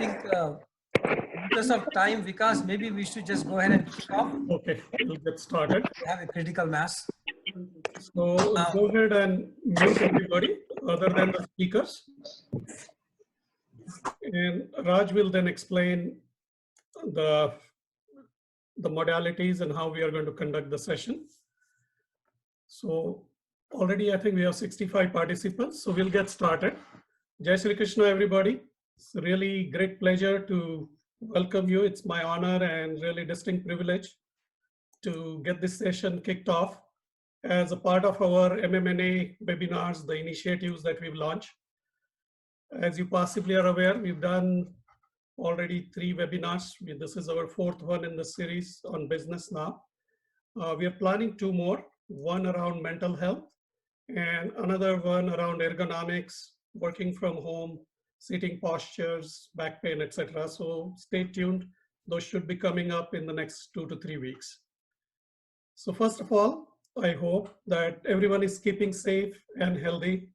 think because of time, Vikas, maybe we should just go ahead and kick off. Okay, we'll get started. We have a critical mass. So go ahead and mute everybody other than the speakers. And Raj will then explain the modalities and how we are going to conduct the session. So already I think we have 65 participants, so we'll get started. Jai Shri Krishna, everybody. It's a really great pleasure to welcome you. It's my honor and really distinct privilege to get this session kicked off as a part of our MMNA webinars, the initiatives that we've launched. As you possibly are aware, we've done already 3 webinars. This is our 4th one in the series on business now. We are planning 2 more, one around mental health and another one around ergonomics, working from home, sitting postures, back pain, etc. So stay tuned. Those should be coming up in the next 2 to 3 weeks. So first of all, I hope that everyone is keeping safe and healthy,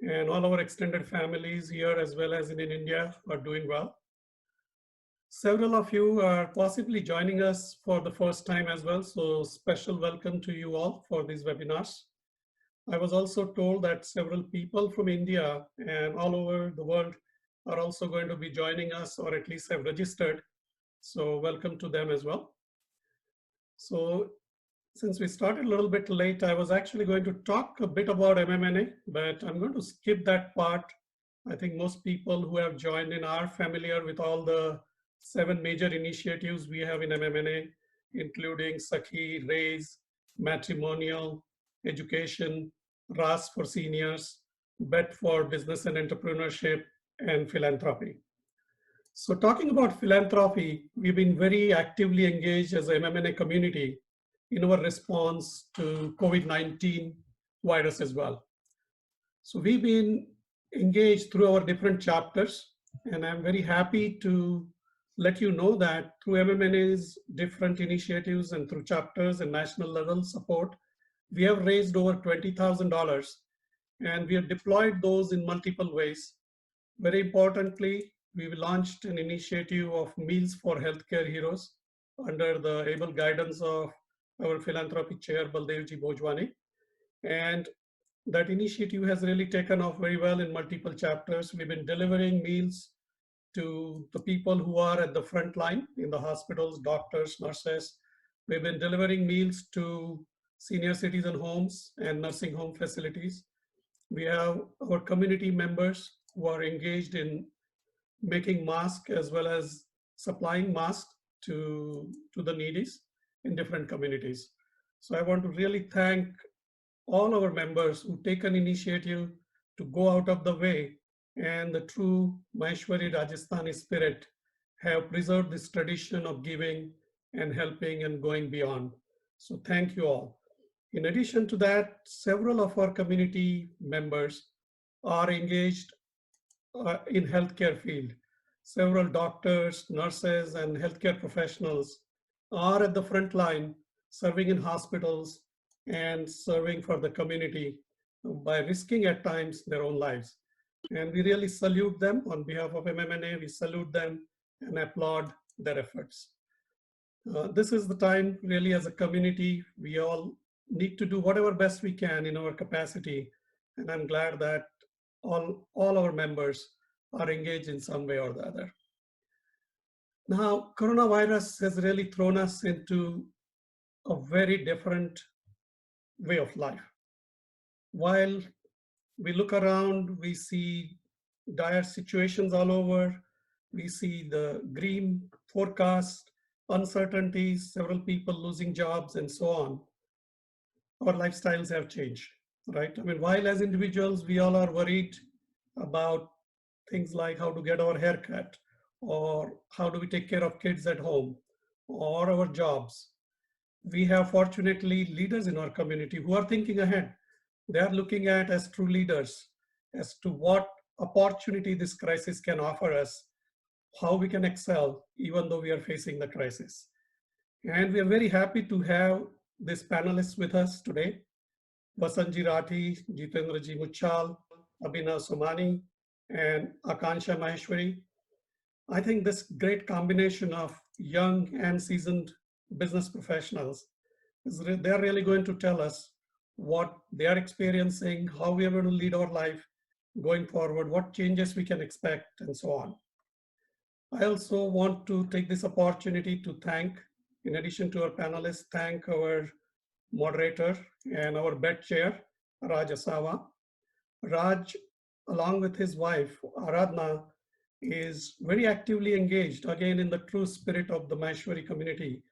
and all our extended families here as well as in India are doing well. Several of you are possibly joining us for the first time as well, so special welcome to you all for these webinars. I was also told that several people from India and all over the world are also going to be joining us, or at least have registered. So welcome to them as well. So since we started a little bit late, I was actually going to talk a bit about MMNA, but I'm going to skip that part. I think most people who have joined in are familiar with all the 7 major initiatives we have in MMNA, including Sakhi, Raise, Matrimonial, Education, RAS for Seniors, BET for Business and Entrepreneurship, and Philanthropy. So talking about philanthropy, we've been very actively engaged as a MMNA community in our response to COVID-19 virus as well. So we've been engaged through our different chapters, and I'm very happy to let you know that through MMNA's different initiatives and through chapters and national level support, we have raised over $20,000, and we have deployed those in multiple ways. Very importantly, we've launched an initiative of Meals for Healthcare Heroes under the able guidance of our philanthropy chair, Baldevji Bhojwani. And that initiative has really taken off very well in multiple chapters. We've been delivering meals to the people who are at the front line in the hospitals, doctors, nurses. We've been delivering meals to senior citizen homes and nursing home facilities. We have our community members who are engaged in making masks as well as supplying masks to the needies in different communities. So I want to really thank all our members who take an initiative to go out of the way, and the true Maheshwari Rajasthani spirit have preserved this tradition of giving and helping and going beyond. So thank you all. In addition to that, several of our community members are engaged in healthcare field. Several doctors, nurses, and healthcare professionals are at the front line serving in hospitals and serving for the community by risking at times their own lives. And we really salute them on behalf of MMNA. We salute them and applaud their efforts. This is the time really as a community, we all need to do whatever best we can in our capacity. And I'm glad that all our members are engaged in some way or the other. Now, coronavirus has really thrown us into a very different way of life. While we look around, we see dire situations all over. We see the grim forecast, uncertainties, several people losing jobs and so on. Our lifestyles have changed, right? I mean, while as individuals, we all are worried about things like how to get our hair cut, or how do we take care of kids at home, or our jobs. We have fortunately leaders in our community who are thinking ahead. They are looking at as true leaders as to what opportunity this crisis can offer us, how we can excel even though we are facing the crisis. And we are very happy to have these panelists with us today. Vasanji Rathi, Jitendraji Muchal, Abhinav Somani, and Akansha Maheshwari. I think this great combination of young and seasoned business professionals they're really going to tell us what they are experiencing, how we are going to lead our life going forward, what changes we can expect, and so on. I also want to take this opportunity to thank, in addition to our panelists, thank our moderator and our BET chair, Raj Asawa. Raj, along with his wife, Aradhna, is very actively engaged, again, in the true spirit of the Maheshwari community,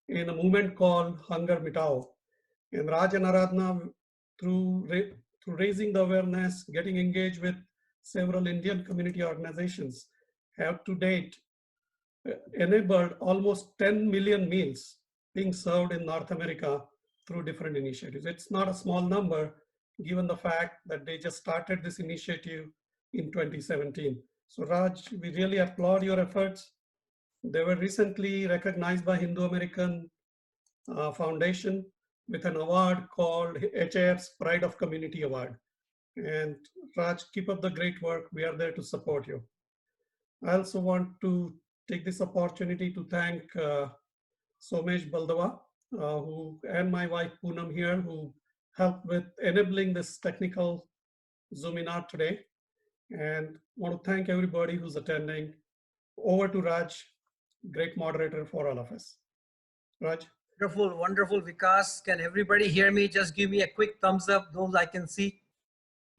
in a movement called Hunger Mitao. And Raj and Aradhna, through raising the awareness, getting engaged with several Indian community organizations, have to date enabled almost 10 million meals being served in North America through different initiatives. It's not a small number, given the fact that they just started this initiative in 2017. So Raj, we really applaud your efforts. They were recently recognized by Hindu American Foundation with an award called HIF's Pride of Community Award. And Raj, keep up the great work. We are there to support you. I also want to take this opportunity to thank Somesh Baldava, who and my wife Poonam here, who helped with enabling this technical Zoominar today. And want to thank everybody who's attending. Over to Raj, great moderator for all of us. Raj. Wonderful, wonderful, Vikas. Can everybody hear me? Just give me a quick thumbs up, those I can see.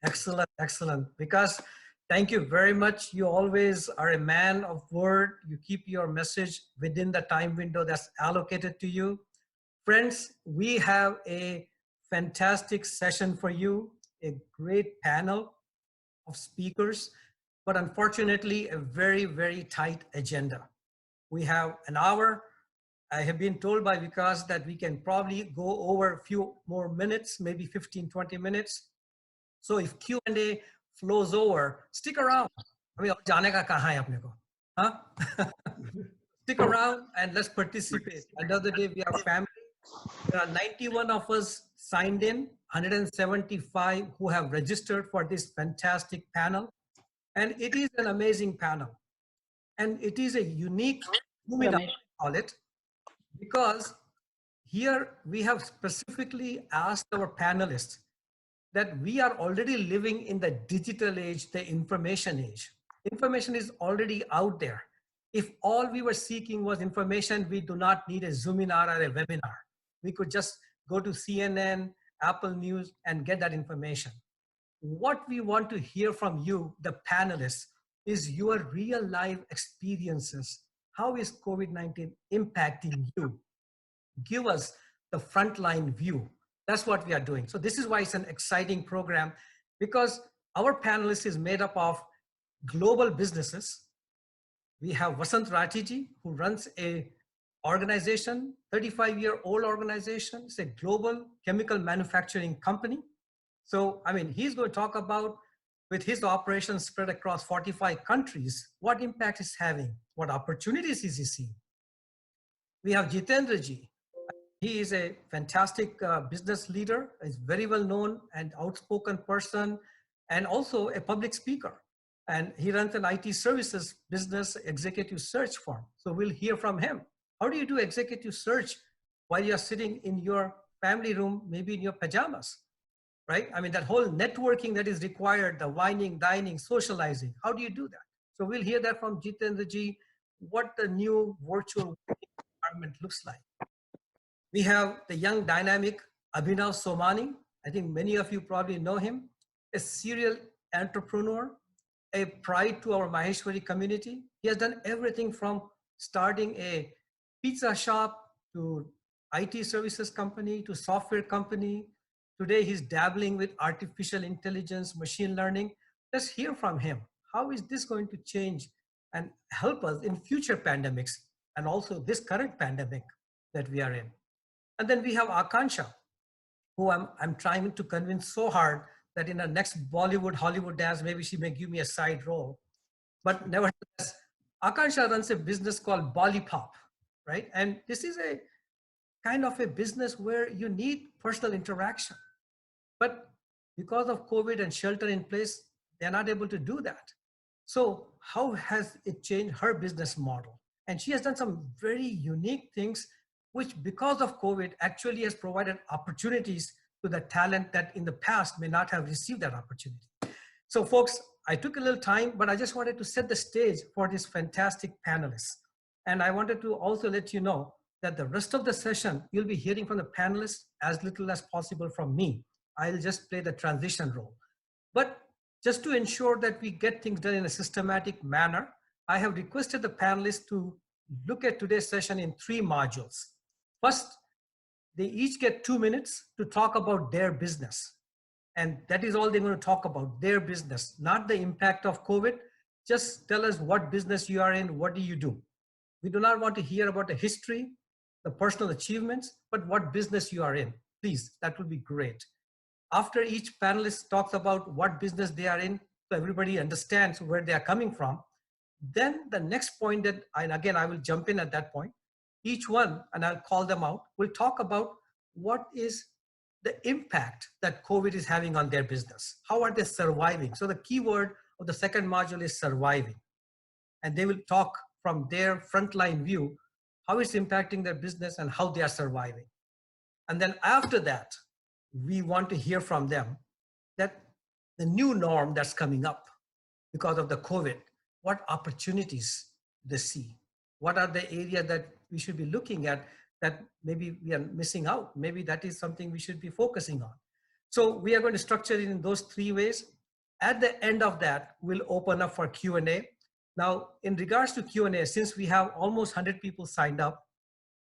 Excellent, excellent. Vikas, thank you very much. You always are a man of word. You keep your message within the time window that's allocated to you. Friends, we have a fantastic session for you, a great panel of speakers, but unfortunately, a very, very tight agenda. We have an hour. I have been told by Vikas that we can probably go over a few more minutes, maybe 15, 20 minutes. So if Q&A flows over, stick around. I mean, jaane ka kahan hai apne ko? Huh? Stick around and let's participate. Another day we are family. There are 91 of us signed in, 175 who have registered for this fantastic panel. And it is an amazing panel. And it is a unique, I call it, because here we have specifically asked our panelists that we are already living in the digital age, the information age. Information is already out there. If all we were seeking was information, we do not need a Zoominar or a webinar. We could just go to CNN, Apple News, and get that information. What we want to hear from you, the panelists, is your real life experiences. How is COVID-19 impacting you? Give us the frontline view. That's what we are doing. So this is why it's an exciting program, because our panelist is made up of global businesses. We have Vasant Ratiji, who runs a organization, 35-year-old organization. It's a global chemical manufacturing company. So, I mean, he's going to talk about, with his operations spread across 45 countries, what impact it's having, what opportunities is he seeing. We have Jitendraji. He is a fantastic business leader, is very well known and outspoken person, and also a public speaker. And he runs an IT services business executive search firm. So we'll hear from him. How do you do executive search while you're sitting in your family room, maybe in your pajamas, right? I mean, that whole networking that is required, the wining, dining, socializing, how do you do that? So we'll hear that from Jitendraji, what the new virtual environment looks like. We have the young dynamic Abhinav Somani. I think many of you probably know him, a serial entrepreneur, a pride to our Maheshwari community. He has done everything from starting a pizza shop to IT services company to software company. Today he's dabbling with artificial intelligence, machine learning. Let's hear from him. How is this going to change and help us in future pandemics and also this current pandemic that we are in? And then we have Akansha, who I'm trying to convince so hard that in the next Bollywood, Hollywood dance, maybe she may give me a side role. But nevertheless, Akansha runs a business called Bollipop, right? And this is a kind of a business where you need personal interaction. But because of COVID and shelter in place, they're not able to do that. So how has it changed her business model? And she has done some very unique things, which because of COVID actually has provided opportunities to the talent that in the past may not have received that opportunity. So folks, I took a little time, but I just wanted to set the stage for these fantastic panelists. And I wanted to also let you know that the rest of the session, you'll be hearing from the panelists as little as possible from me. I'll just play the transition role. But just to ensure that we get things done in a systematic manner, I have requested the panelists to look at today's session in 3 modules. First, they each get 2 minutes to talk about their business. And that is all they're going to talk about, their business, not the impact of COVID. Just tell us what business you are in, what do you do? We do not want to hear about the history, the personal achievements, but what business you are in. Please, that would be great. After each panelist talks about what business they are in, so everybody understands where they are coming from, then the next point that, and again, I will jump in at that point, each one, and I'll call them out, will talk about what is the impact that COVID is having on their business. How are they surviving? So the key word of the second module is surviving. And they will talk from their frontline view, how it's impacting their business and how they are surviving. And then after that, we want to hear from them that the new norm that's coming up because of the COVID, what opportunities they see? What are the areas that we should be looking at that maybe we are missing out? Maybe that is something we should be focusing on. So we are going to structure it in those 3 ways. At the end of that, we'll open up for Q&A. Now, in regards to Q&A, since we have almost 100 people signed up,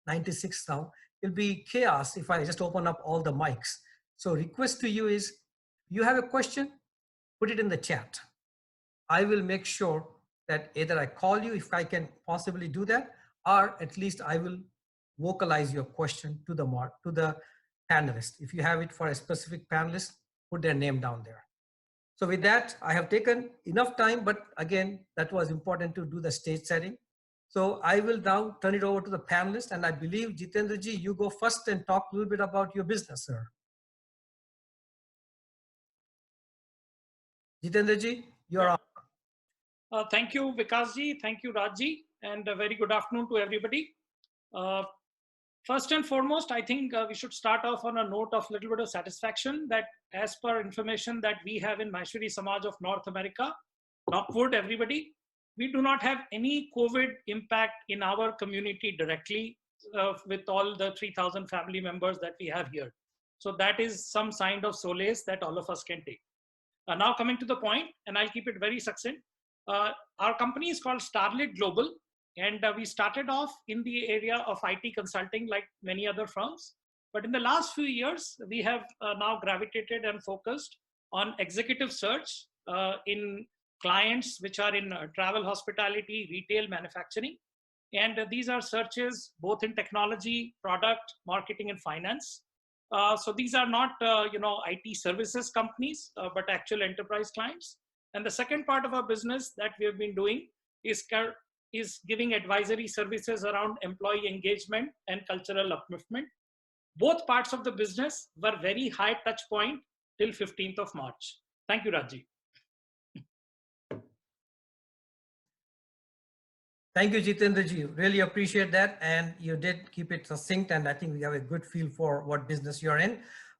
96 now, it'll be chaos if I just open up all the mics. So request to you is, you have a question, put it in the chat. I will make sure that either I call you if I can possibly do that, or at least I will vocalize your question to the panelist. If you have it for a specific panelist, put their name down there. So with that, I have taken enough time, but again, that was important to do the stage setting. So I will now turn it over to the panelists, and I believe Jitendra ji, you go first and talk a little bit about your business, sir. Jitendra ji, you're on. Thank you, Vikas ji. Thank you, Raj ji. And a very good afternoon to everybody. First and foremost, I think we should start off on a note of a little bit of satisfaction that as per information that we have in Maheshwari Samaj of North America, Knockwood, everybody, we do not have any COVID impact in our community directly with all the 3,000 family members that we have here. So that is some sign of solace that all of us can take. Now coming to the point, and I'll keep it very succinct. Our company is called Starlit Global, and we started off in the area of IT consulting like many other firms. But in the last few years, we have now gravitated and focused on executive search in clients which are in travel, hospitality, retail, manufacturing. And these are searches both in technology, product, marketing, and finance. So these are not IT services companies, but actual enterprise clients. And the second part of our business that we have been doing is giving advisory services around employee engagement and cultural upliftment. Both parts of the business were very high touch point till 15th of March. Thank you, Raji. Thank you, Jitendra ji. Really appreciate that. And you did keep it succinct, and I think we have a good feel for what business you're in.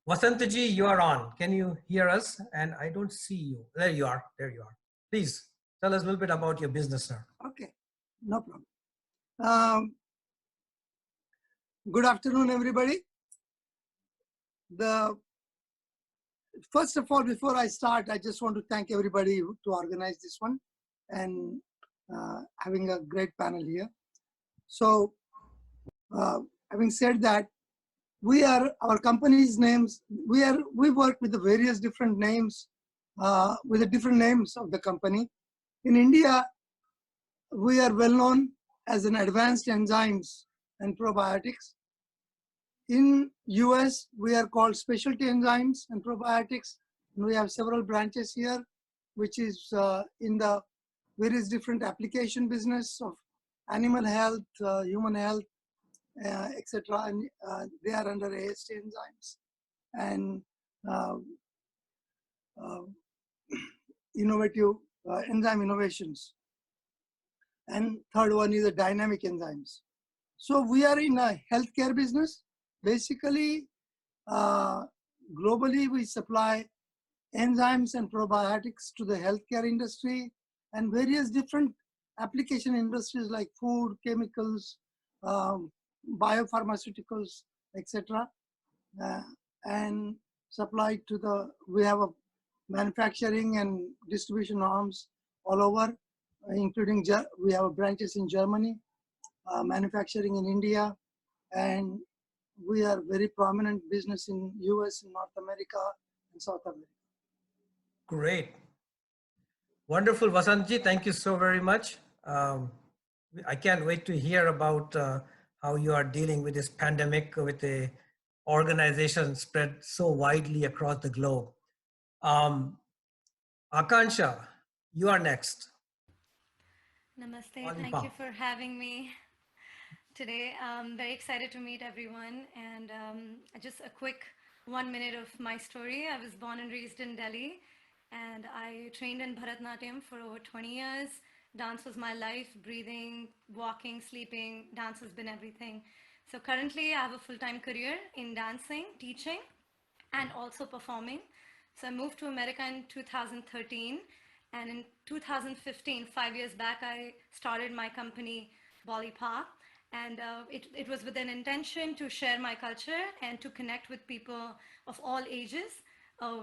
Vasanta ji, you are on. Can you hear us? And I don't see you. There you are. There you are. Please tell us a little bit about your business, sir. Okay, no problem. Good afternoon, everybody. First of all, before I start, I just want to thank everybody to organize this one and having a great panel here. So, having said that, our company's names, we work with the various different names, with the different names of the company. In India, we are well known as an advanced enzymes and probiotics. In US, we are called specialty enzymes and probiotics. And we have several branches here, which is in the various different application business of animal health, human health, etc. And they are under AST enzymes and innovative enzyme innovations. And third one is the dynamic enzymes. So we are in a healthcare business. Basically, globally, we supply enzymes and probiotics to the healthcare industry and various different application industries like food, chemicals, biopharmaceuticals, etc. And supplied to the, we have a manufacturing and distribution arms all over, including, we have branches in Germany, manufacturing in India, and we are very prominent business in US, North America, and South America. Great. Wonderful, Vasantji. Thank you so very much. I can't wait to hear about how you are dealing with this pandemic with the organization spread so widely across the globe. Akansha, you are next. Namaste. Thank you for having me today. I'm very excited to meet everyone. And just a quick 1 minute of my story. I was born and raised in Delhi, and I trained in Bharatanatyam for over 20 years. Dance was my life, breathing, walking, sleeping. Dance has been everything. So currently I have a full-time career in dancing, teaching, and also performing. So I moved to America in 2013. And in 2015, 5 years back, I started my company, Bollypop. And it was with an intention to share my culture and to connect with people of all ages,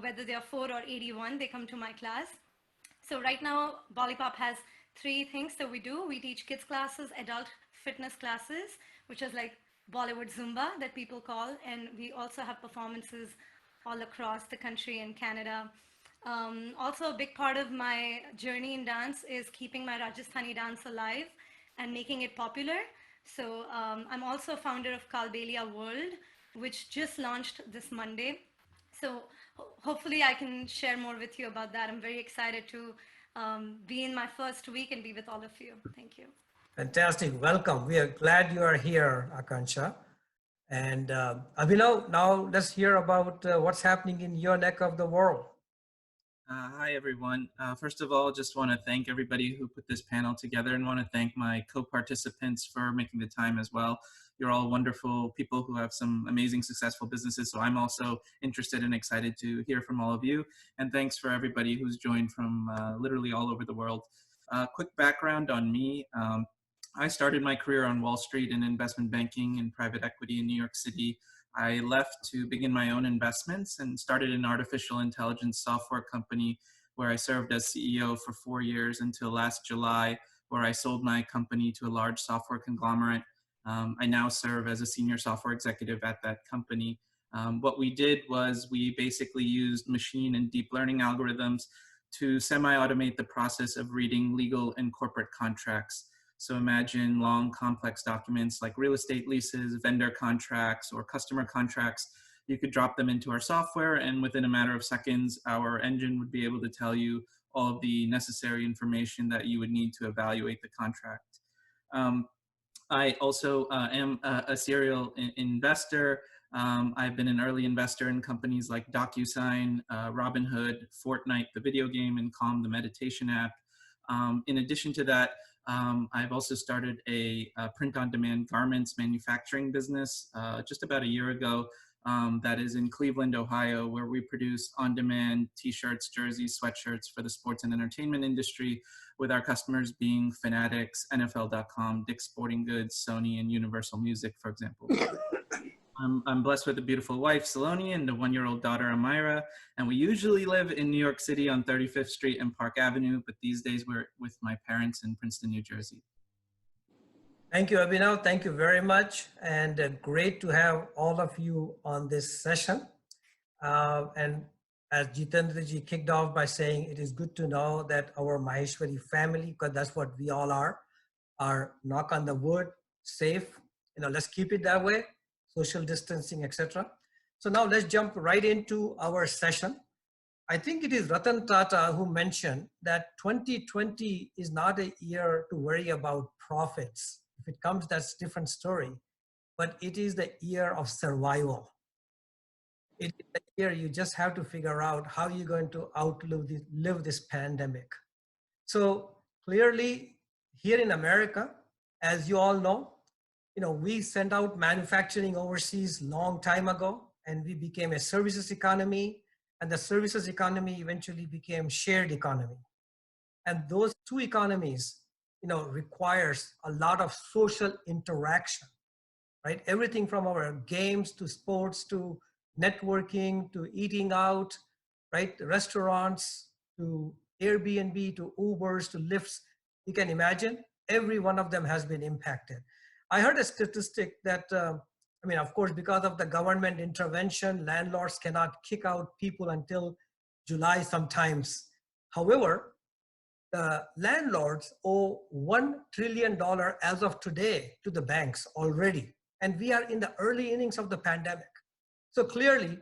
whether they are 4 or 81, they come to my class. So right now, Bollypop has 3 things that we do. We teach kids classes, adult fitness classes, which is like Bollywood Zumba that people call. And we also have performances all across the country and Canada. Also, a big part of my journey in dance is keeping my Rajasthani dance alive and making it popular. So I'm also founder of Kalbelia World, which just launched this Monday. So hopefully I can share more with you about that. I'm very excited to be in my first week and be with all of you. Thank you. Fantastic. Welcome. We are glad you are here, Akansha. And Abhinav, now let's hear about what's happening in your neck of the world. Hi, everyone. First of all, just want to thank everybody who put this panel together and want to thank my co-participants for making the time as well. You're all wonderful people who have some amazing, successful businesses. So I'm also interested and excited to hear from all of you. And thanks for everybody who's joined from literally all over the world. Quick background on me. I started my career on Wall Street in investment banking and private equity in New York City. I left to begin my own investments and started an artificial intelligence software company where I served as CEO for 4 years until last July, where I sold my company to a large software conglomerate. I now serve as a senior software executive at that company. What we did was we basically used machine and deep learning algorithms to semi-automate the process of reading legal and corporate contracts. So imagine long, complex documents like real estate leases, vendor contracts, or customer contracts. You could drop them into our software, and within a matter of seconds, our engine would be able to tell you all of the necessary information that you would need to evaluate the contract. I also am a serial investor. I've been an early investor in companies like DocuSign, Robinhood, Fortnite, the video game, and Calm, the meditation app. In addition to that, I've also started a print-on-demand garments manufacturing business just about a year ago that is in Cleveland, Ohio, where we produce on-demand t-shirts, jerseys, sweatshirts for the sports and entertainment industry, with our customers being Fanatics, NFL.com, Dick's Sporting Goods, Sony, and Universal Music, for example. I'm blessed with a beautiful wife, Saloni, and a 1-year-old daughter, Amira. And we usually live in New York City on 35th Street and Park Avenue, but these days we're with my parents in Princeton, New Jersey. Thank you, Abhinav. Thank you very much. And great to have all of you on this session. And as Jitendraji kicked off by saying, it is good to know that our Maheshwari family, because that's what we all are knock on the wood, safe. Let's keep it that way. Social distancing, etc. So now let's jump right into our session. I think it is Ratan Tata who mentioned that 2020 is not a year to worry about profits. If it comes, that's a different story. But it is the year of survival. It is the year you just have to figure out how you're going to live this pandemic. So clearly here in America, as you all know, we sent out manufacturing overseas long time ago, and we became a services economy, and the services economy eventually became shared economy. And those two economies, requires a lot of social interaction, right? Everything from our games to sports to networking to eating out, right? Restaurants to Airbnb to Ubers to Lyfts. You can imagine every one of them has been impacted. I heard a statistic that, of course, because of the government intervention, landlords cannot kick out people until July sometimes. However, the landlords owe $1 trillion as of today to the banks already. And we are in the early innings of the pandemic. So clearly,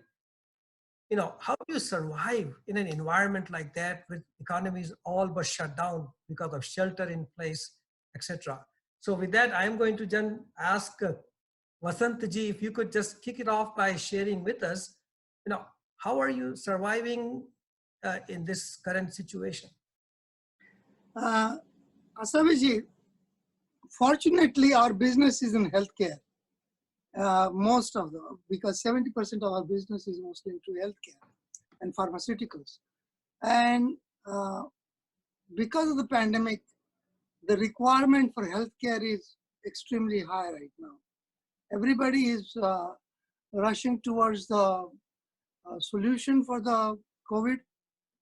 how do you survive in an environment like that with economies all but shut down because of shelter in place, etc. So with that, I'm going to then ask Vasantji, if you could just kick it off by sharing with us, how are you surviving in this current situation? Asaviji, fortunately, our business is in healthcare. Most of them, because 70% of our business is mostly into healthcare and pharmaceuticals. And because of the pandemic, the requirement for healthcare is extremely high right now. Everybody is rushing towards the solution for the COVID.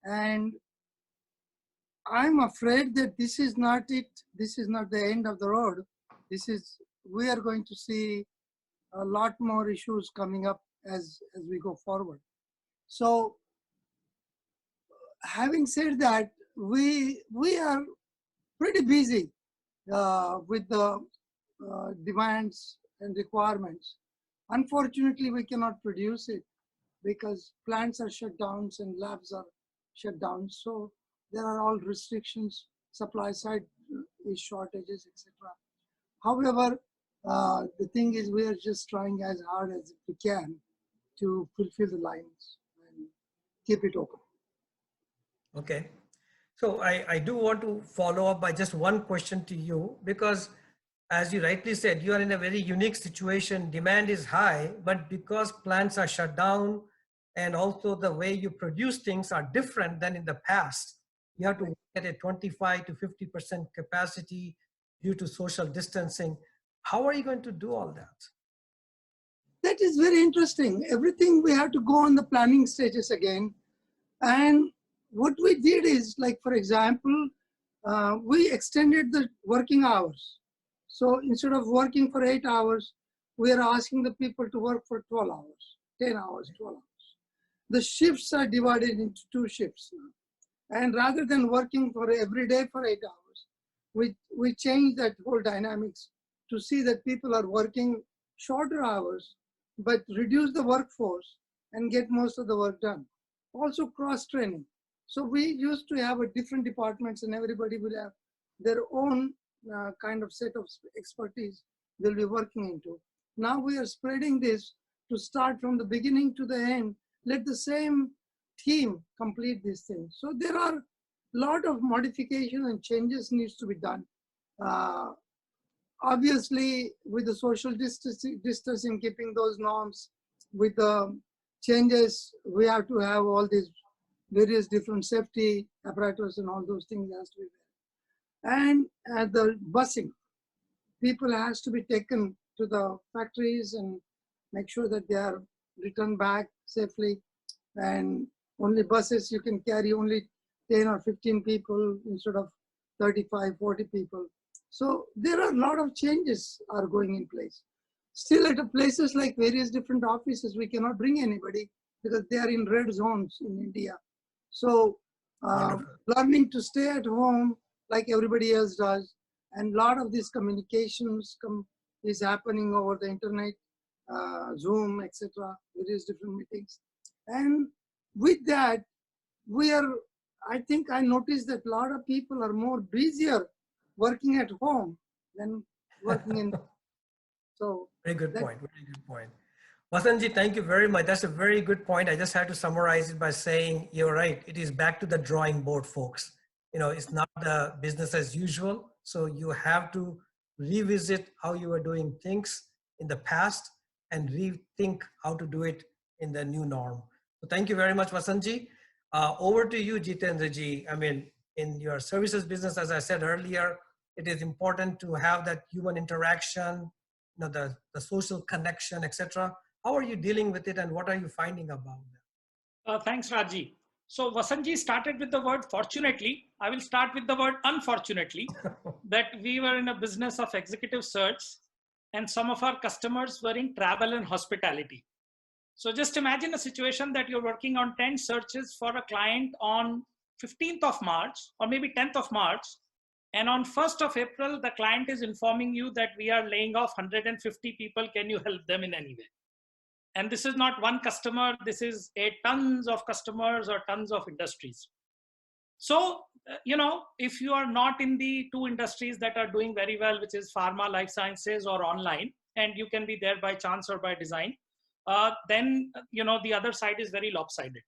And I'm afraid that this is not it. This is not the end of the road. We are going to see a lot more issues coming up as we go forward. So having said that, we are pretty busy with the demands and requirements. Unfortunately, we cannot produce it because plants are shut down and labs are shut down. So there are all restrictions, supply side is shortages, etc. However, the thing is, we are just trying as hard as we can to fulfill the lines and keep it open. Okay. So I do want to follow up by just one question to you, because as you rightly said, you are in a very unique situation. Demand is high, but because plants are shut down and also the way you produce things are different than in the past, you have to work at a 25 to 50% capacity due to social distancing. How are you going to do all that? That is very interesting. Everything we have to go on the planning stages again. And what we did is, like, for example, we extended the working hours. So instead of working for 8 hours, we are asking the people to work for 12 hours, 10 hours, 12 hours. The shifts are divided into 2 shifts now. And rather than working for every day for 8 hours, we changed that whole dynamics to see that people are working shorter hours, but reduce the workforce and get most of the work done. Also cross-training. So we used to have a different departments and everybody will have their own kind of set of expertise they'll be working into. Now we are spreading this to start from the beginning to the end. Let the same team complete these things. So there are a lot of modification and changes needs to be done. Obviously, with the social distancing, keeping those norms, with the changes, we have to have all these various different safety apparatus and all those things has to be there. And the busing, people has to be taken to the factories and make sure that they are returned back safely. And only buses, you can carry only 10 or 15 people instead of 35, 40 people. So there are a lot of changes are going in place. Still at places like various different offices, we cannot bring anybody because they are in red zones in India. So learning to stay at home like everybody else does. And a lot of these communications is happening over the internet, Zoom, etc., various different meetings. And with that, I think I noticed that a lot of people are more busier working at home than working in. So very good point. Very good point. Vasantji, thank you very much. That's a very good point. I just had to summarize it by saying, you're right. It is back to the drawing board, folks. it's not the business as usual. So you have to revisit how you were doing things in the past and rethink how to do it in the new norm. So thank you very much, Vasantji. Over to you, Jitendraji. I mean, in your services business, as I said earlier, it is important to have that human interaction, the social connection, etc. How are you dealing with it, and what are you finding about that? Thanks, Raji. So Vasantji started with the word fortunately. I will start with the word unfortunately, that we were in a business of executive search and some of our customers were in travel and hospitality. So just imagine a situation that you're working on 10 searches for a client on 15th of March or maybe 10th of March. And on 1st of April, the client is informing you that we are laying off 150 people. Can you help them in any way? And this is not one customer. This is tons of customers or tons of industries. So, if you are not in the two industries that are doing very well, which is pharma, life sciences, or online, and you can be there by chance or by design, then, the other side is very lopsided.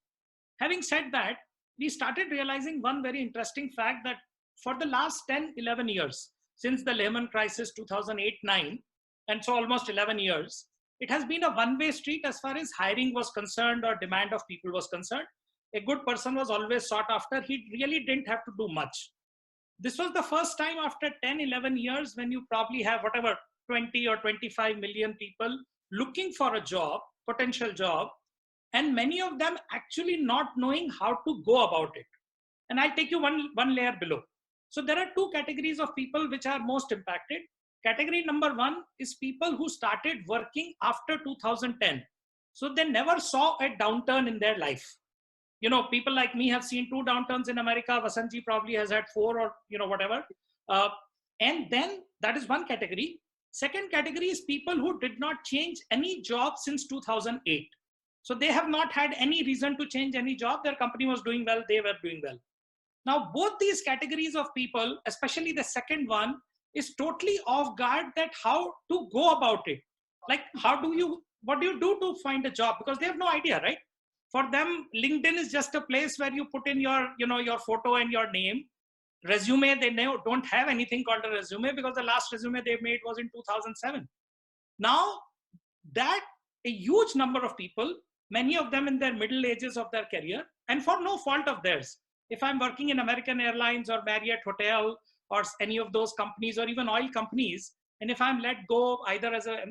Having said that, we started realizing one very interesting fact that for the last 10, 11 years, since the Lehman crisis 2008-9, and so almost 11 years, it has been a one-way street as far as hiring was concerned or demand of people was concerned. A good person was always sought after. He really didn't have to do much. This was the first time after 10, 11 years when you probably have whatever 20 or 25 million people looking for a job, potential job, and many of them actually not knowing how to go about it. And I'll take you one layer below. So there are two categories of people which are most impacted. Category number one is people who started working after 2010. So they never saw a downturn in their life. People like me have seen 2 downturns in America. Vasantji probably has had 4 or, whatever. And then that is one category. Second category is people who did not change any job since 2008. So they have not had any reason to change any job. Their company was doing well. They were doing well. Now, both these categories of people, especially the second one, is totally off guard that how to go about it. Like, what do you do to find a job? Because they have no idea, right? For them, LinkedIn is just a place where you put in your, your photo and your name. Resume, they don't have anything called a resume because the last resume they made was in 2007. Now, that a huge number of people, many of them in their middle ages of their career, and for no fault of theirs. If I'm working in American Airlines or Marriott Hotel or any of those companies or even oil companies, and if I'm let go either as a,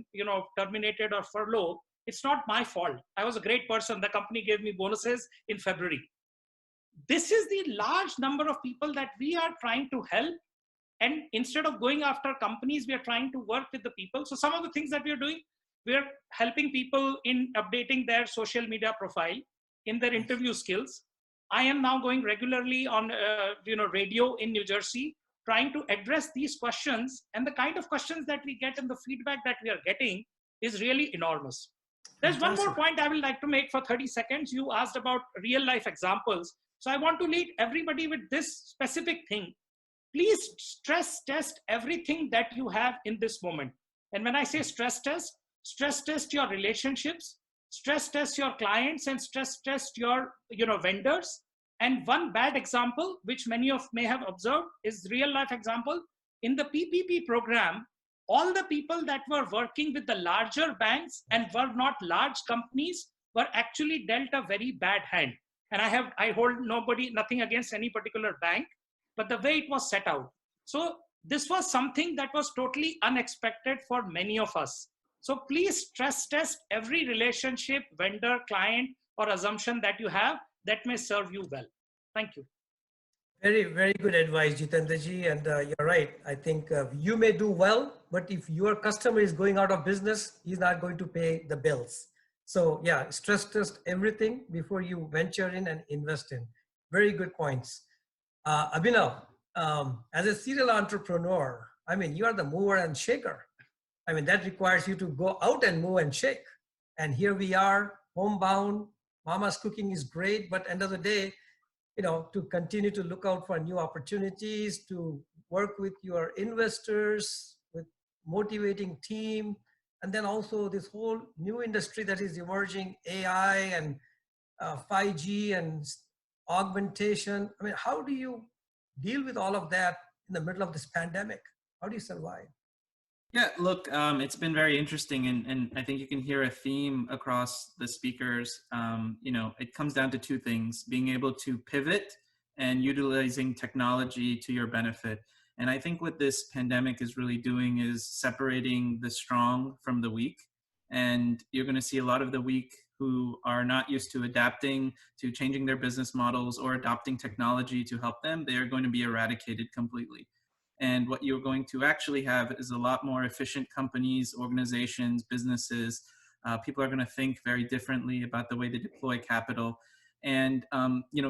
terminated or furlough, it's not my fault. I was a great person. The company gave me bonuses in February. This is the large number of people that we are trying to help. And instead of going after companies, we are trying to work with the people. So some of the things that we are doing, we are helping people in updating their social media profile, in their interview skills. I am now going regularly on radio in New Jersey, trying to address these questions. And the kind of questions that we get and the feedback that we are getting is really enormous. There's one more point I would like to make for 30 seconds. You asked about real life examples. So I want to lead everybody with this specific thing. Please stress test everything that you have in this moment. And when I say stress test your relationships, stress test your clients, and stress test your vendors. And one bad example, which many of may have observed, is real life example. In the PPP program, all the people that were working with the larger banks and were not large companies were actually dealt a very bad hand. And I hold nothing against any particular bank, but the way it was set out. So this was something that was totally unexpected for many of us. So please stress test every relationship, vendor, client, or assumption that you have that may serve you well. Thank you. Very, very good advice, Jitendraji. And you're right. I think you may do well, but if your customer is going out of business, he's not going to pay the bills. So yeah, stress test everything before you venture in and invest in. Very good points. Abhinav, as a serial entrepreneur, I mean, you are the mover and shaker. I mean, that requires you to go out and move and shake. And here we are, homebound. Mama's cooking is great, but end of the day, to continue to look out for new opportunities, to work with your investors, with motivating team, and then also this whole new industry that is emerging, AI and 5G and augmentation. I mean, how do you deal with all of that in the middle of this pandemic? How do you survive? Yeah, look, it's been very interesting, and I think you can hear a theme across the speakers. It comes down to two things: being able to pivot and utilizing technology to your benefit. And I think what this pandemic is really doing is separating the strong from the weak. And you're going to see a lot of the weak who are not used to adapting to changing their business models or adopting technology to help them. They are going to be eradicated completely. And what you're going to actually have is a lot more efficient companies, organizations, businesses. People are going to think very differently about the way they deploy capital. And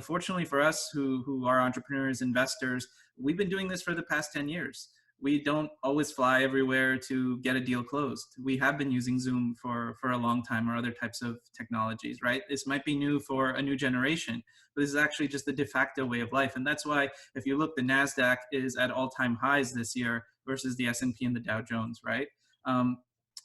fortunately for us who are entrepreneurs, investors, we've been doing this for the past 10 years. We don't always fly everywhere to get a deal closed. We have been using Zoom for a long time, or other types of technologies, right? This might be new for a new generation, but this is actually just the de facto way of life. And that's why, if you look, the NASDAQ is at all-time highs this year versus the S&P and the Dow Jones, right?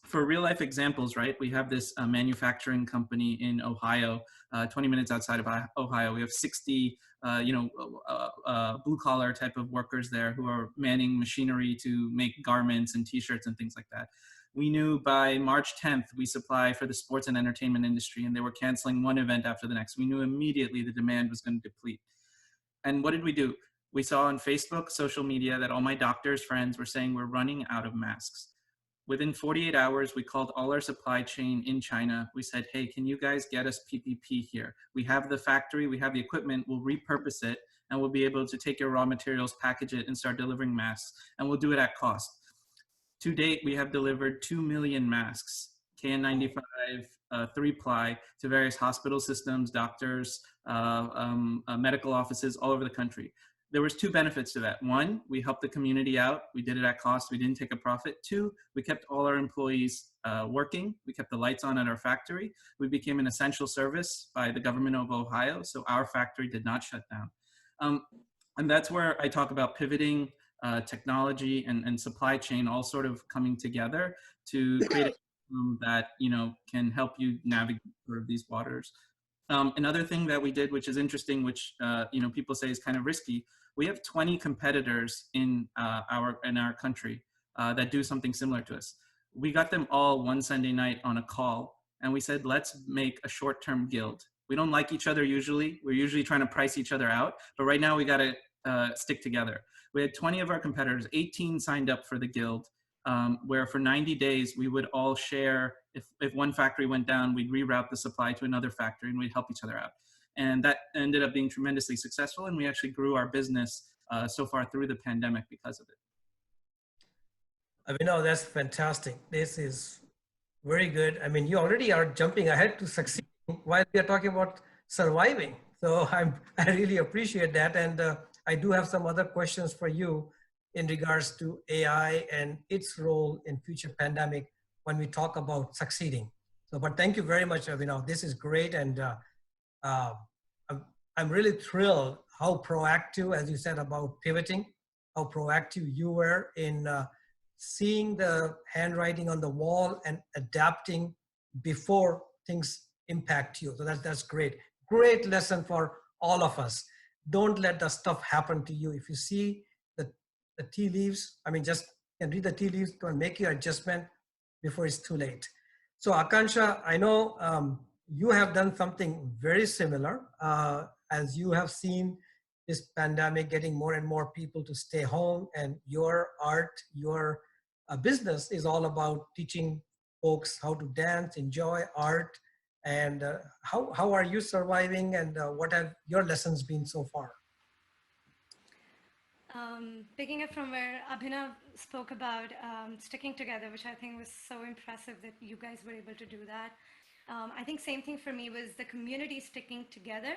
For real life examples, right, we have this manufacturing company in Ohio, 20 minutes outside of Ohio. We have 60 blue collar type of workers there who are manning machinery to make garments and t-shirts and things like that. We knew by March 10th, we supply for the sports and entertainment industry, and they were canceling one event after the next. We knew immediately the demand was going to deplete. And what did we do? We saw on Facebook, social media, that all my doctors' friends were saying we're running out of masks. Within 48 hours, we called all our supply chain in China. We said, hey, can you guys get us PPP here? We have the factory, we have the equipment, we'll repurpose it, and we'll be able to take your raw materials, package it, and start delivering masks. And we'll do it at cost. To date, we have delivered 2 million masks, KN95, 3-ply, to various hospital systems, doctors, medical offices all over the country. There was two benefits to that. One, we helped the community out. We did it at cost. We didn't take a profit. Two, we kept all our employees working. We kept the lights on at our factory. We became an essential service by the government of Ohio, so our factory did not shut down. And that's where I talk about pivoting, technology and supply chain all sort of coming together to create a system that can help you navigate sort of these waters. Another thing that we did, which is interesting, which people say is kind of risky, we have 20 competitors in our country that do something similar to us. We got them all one Sunday night on a call, and we said, let's make a short-term guild. We don't like each other usually. We're usually trying to price each other out, but right now we got to stick together. We had 20 of our competitors, 18 signed up for the guild, where for 90 days we would all share. If one factory went down, we'd reroute the supply to another factory, and we'd help each other out. And that ended up being tremendously successful, and we actually grew our business so far through the pandemic because of it. Abhinav, that's fantastic. This is very good. I mean, you already are jumping ahead to succeed while we are talking about surviving. So I really appreciate that. And I do have some other questions for you in regards to AI and its role in future pandemic when we talk about succeeding. So, but thank you very much, Abhinav. This is great. And I'm really thrilled how proactive, as you said, about pivoting, how proactive you were in seeing the handwriting on the wall and adapting before things impact you. So that's great. Great lesson for all of us. Don't let the stuff happen to you. If you see the tea leaves, I mean, just can read the tea leaves and make your adjustment before it's too late. So Akansha, I know you have done something very similar as you have seen this pandemic getting more and more people to stay home, and your art, your business is all about teaching folks how to dance, enjoy art. And how are you surviving, and what have your lessons been so far? Picking up from where Abhinav spoke about sticking together, which I think was so impressive that you guys were able to do that. I think same thing for me was the community sticking together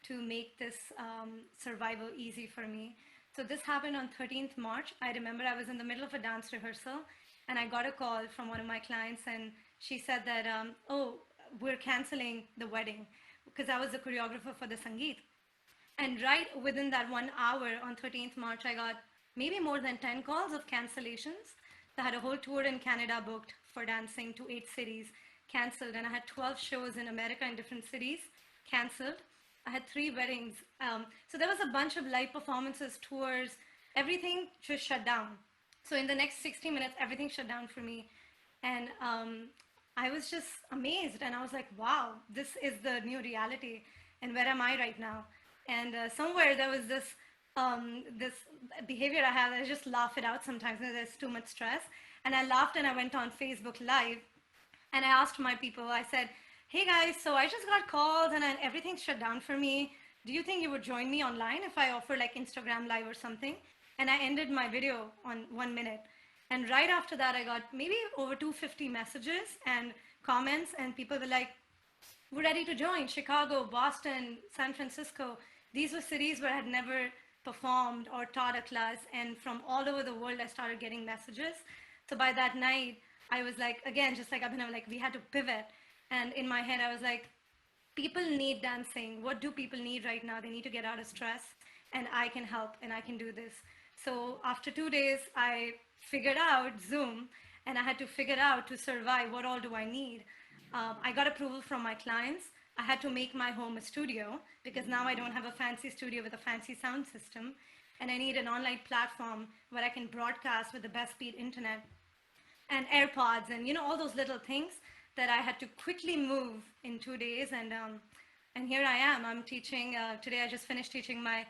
to make this survival easy for me. So this happened on 13th March. I remember I was in the middle of a dance rehearsal and I got a call from one of my clients, and she said that, oh, we're canceling the wedding, because I was the choreographer for the Sangeet. And right within that 1 hour on 13th March, I got maybe more than 10 calls of cancellations. I had a whole tour in Canada booked for dancing to 8 cities, canceled. And I had 12 shows in America in different cities, canceled. I had 3 weddings. So there was a bunch of live performances, tours, everything just shut down. So in the next 60 minutes, everything shut down for me. And I was just amazed. And I was like, wow, this is the new reality. And where am I right now? And somewhere there was this behavior I have. I just laugh it out sometimes when there's too much stress. And I laughed and I went on Facebook Live and I asked my people, I said, hey guys, so I just got calls and everything shut down for me. Do you think you would join me online if I offer like Instagram Live or something? And I ended my video on 1 minute. And right after that, I got maybe over 250 messages and comments, and people were like, we're ready to join. Chicago, Boston, San Francisco. These were cities where I had never performed or taught a class. And from all over the world, I started getting messages. So by that night, I was like, again, just like Abhinav, like we had to pivot. And in my head, I was like, people need dancing. What do people need right now? They need to get out of stress, and I can help and I can do this. So after 2 days, I figured out Zoom, and I had to figure out to survive what all do I need. I got approval from my clients. I had to make my home a studio because now I don't have a fancy studio with a fancy sound system. And I need an online platform where I can broadcast with the best speed internet and AirPods and, you know, all those little things that I had to quickly move in 2 days. And here I am. I'm teaching, today I just finished teaching my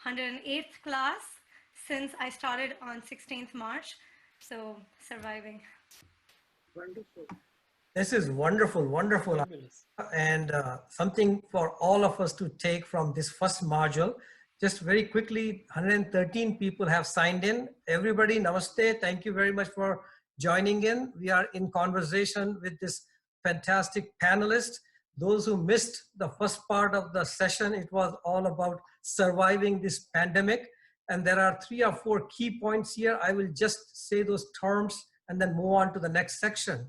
108th class since I started on 16th March. So surviving. Wonderful. This is wonderful, wonderful. And something for all of us to take from this first module. Just very quickly, 113 people have signed in. Everybody, namaste. Thank you very much for joining in. We are in conversation with this fantastic panelist. Those who missed the first part of the session, it was all about surviving this pandemic. And there are 3 or 4 key points here. I will just say those terms and then move on to the next section.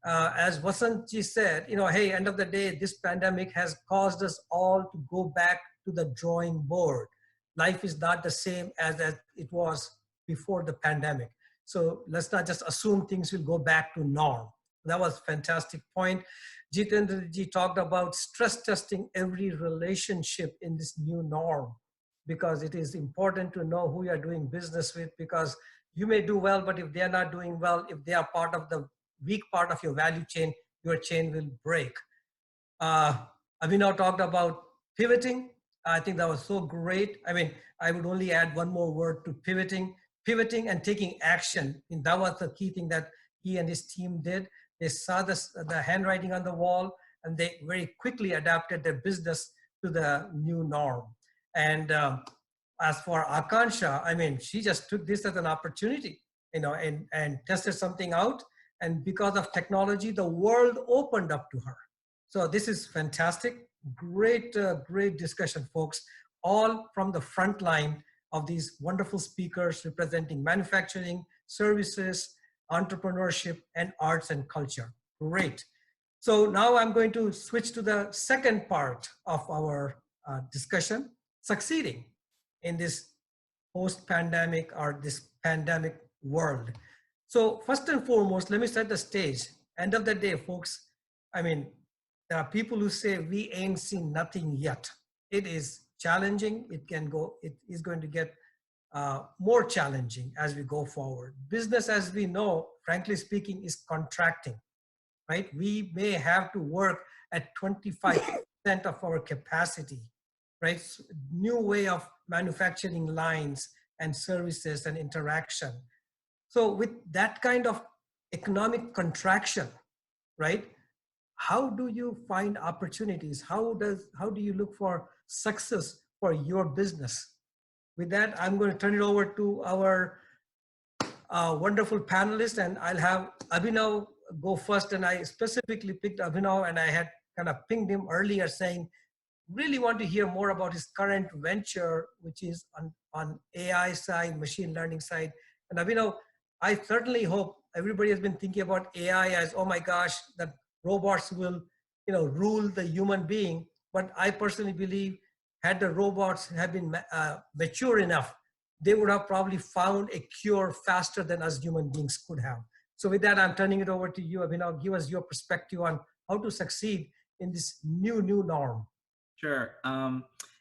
As Vasantji said, you know, hey, end of the day, this pandemic has caused us all to go back to the drawing board. Life is not the same as it was before the pandemic. So let's not just assume things will go back to norm. That was a fantastic point. Jitendraji talked about stress testing every relationship in this new norm, because it is important to know who you are doing business with, because you may do well, but if they are not doing well, if they are part of the weak part of your value chain, your chain will break. Abhinav talked about pivoting. I think that was so great. I mean, I would only add one more word to pivoting and taking action. And that was the key thing that he and his team did. They saw the handwriting on the wall, and they very quickly adapted their business to the new norm. And as for Akansha, I mean, she just took this as an opportunity, you know, and tested something out. And because of technology, the world opened up to her. So this is fantastic. Great, great discussion, folks. All from the front line of these wonderful speakers representing manufacturing, services, entrepreneurship, and arts and culture. Great. So now I'm going to switch to the second part of our discussion, succeeding in this post-pandemic or this pandemic world. So first and foremost, let me set the stage. End of the day, folks, I mean, there are people who say we ain't seen nothing yet. It is challenging. It is going to get more challenging as we go forward. Business, as we know, frankly speaking, is contracting, right? We may have to work at 25% of our capacity, right? So new way of manufacturing lines and services and interaction. So with that kind of economic contraction, right? How do you find opportunities? How do you look for success for your business? With that, I'm going to turn it over to our wonderful panelists, and I'll have Abhinav go first. And I specifically picked Abhinav, and I had kind of pinged him earlier saying, really want to hear more about his current venture, which is on AI side, machine learning side. And Abhinav, I certainly hope everybody has been thinking about AI as, oh my gosh, that robots will, you know, rule the human being. But I personally believe had the robots have been mature enough, they would have probably found a cure faster than us human beings could have. So with that, I'm turning it over to you, Abhinav. Give us your perspective on how to succeed in this new norm. Sure.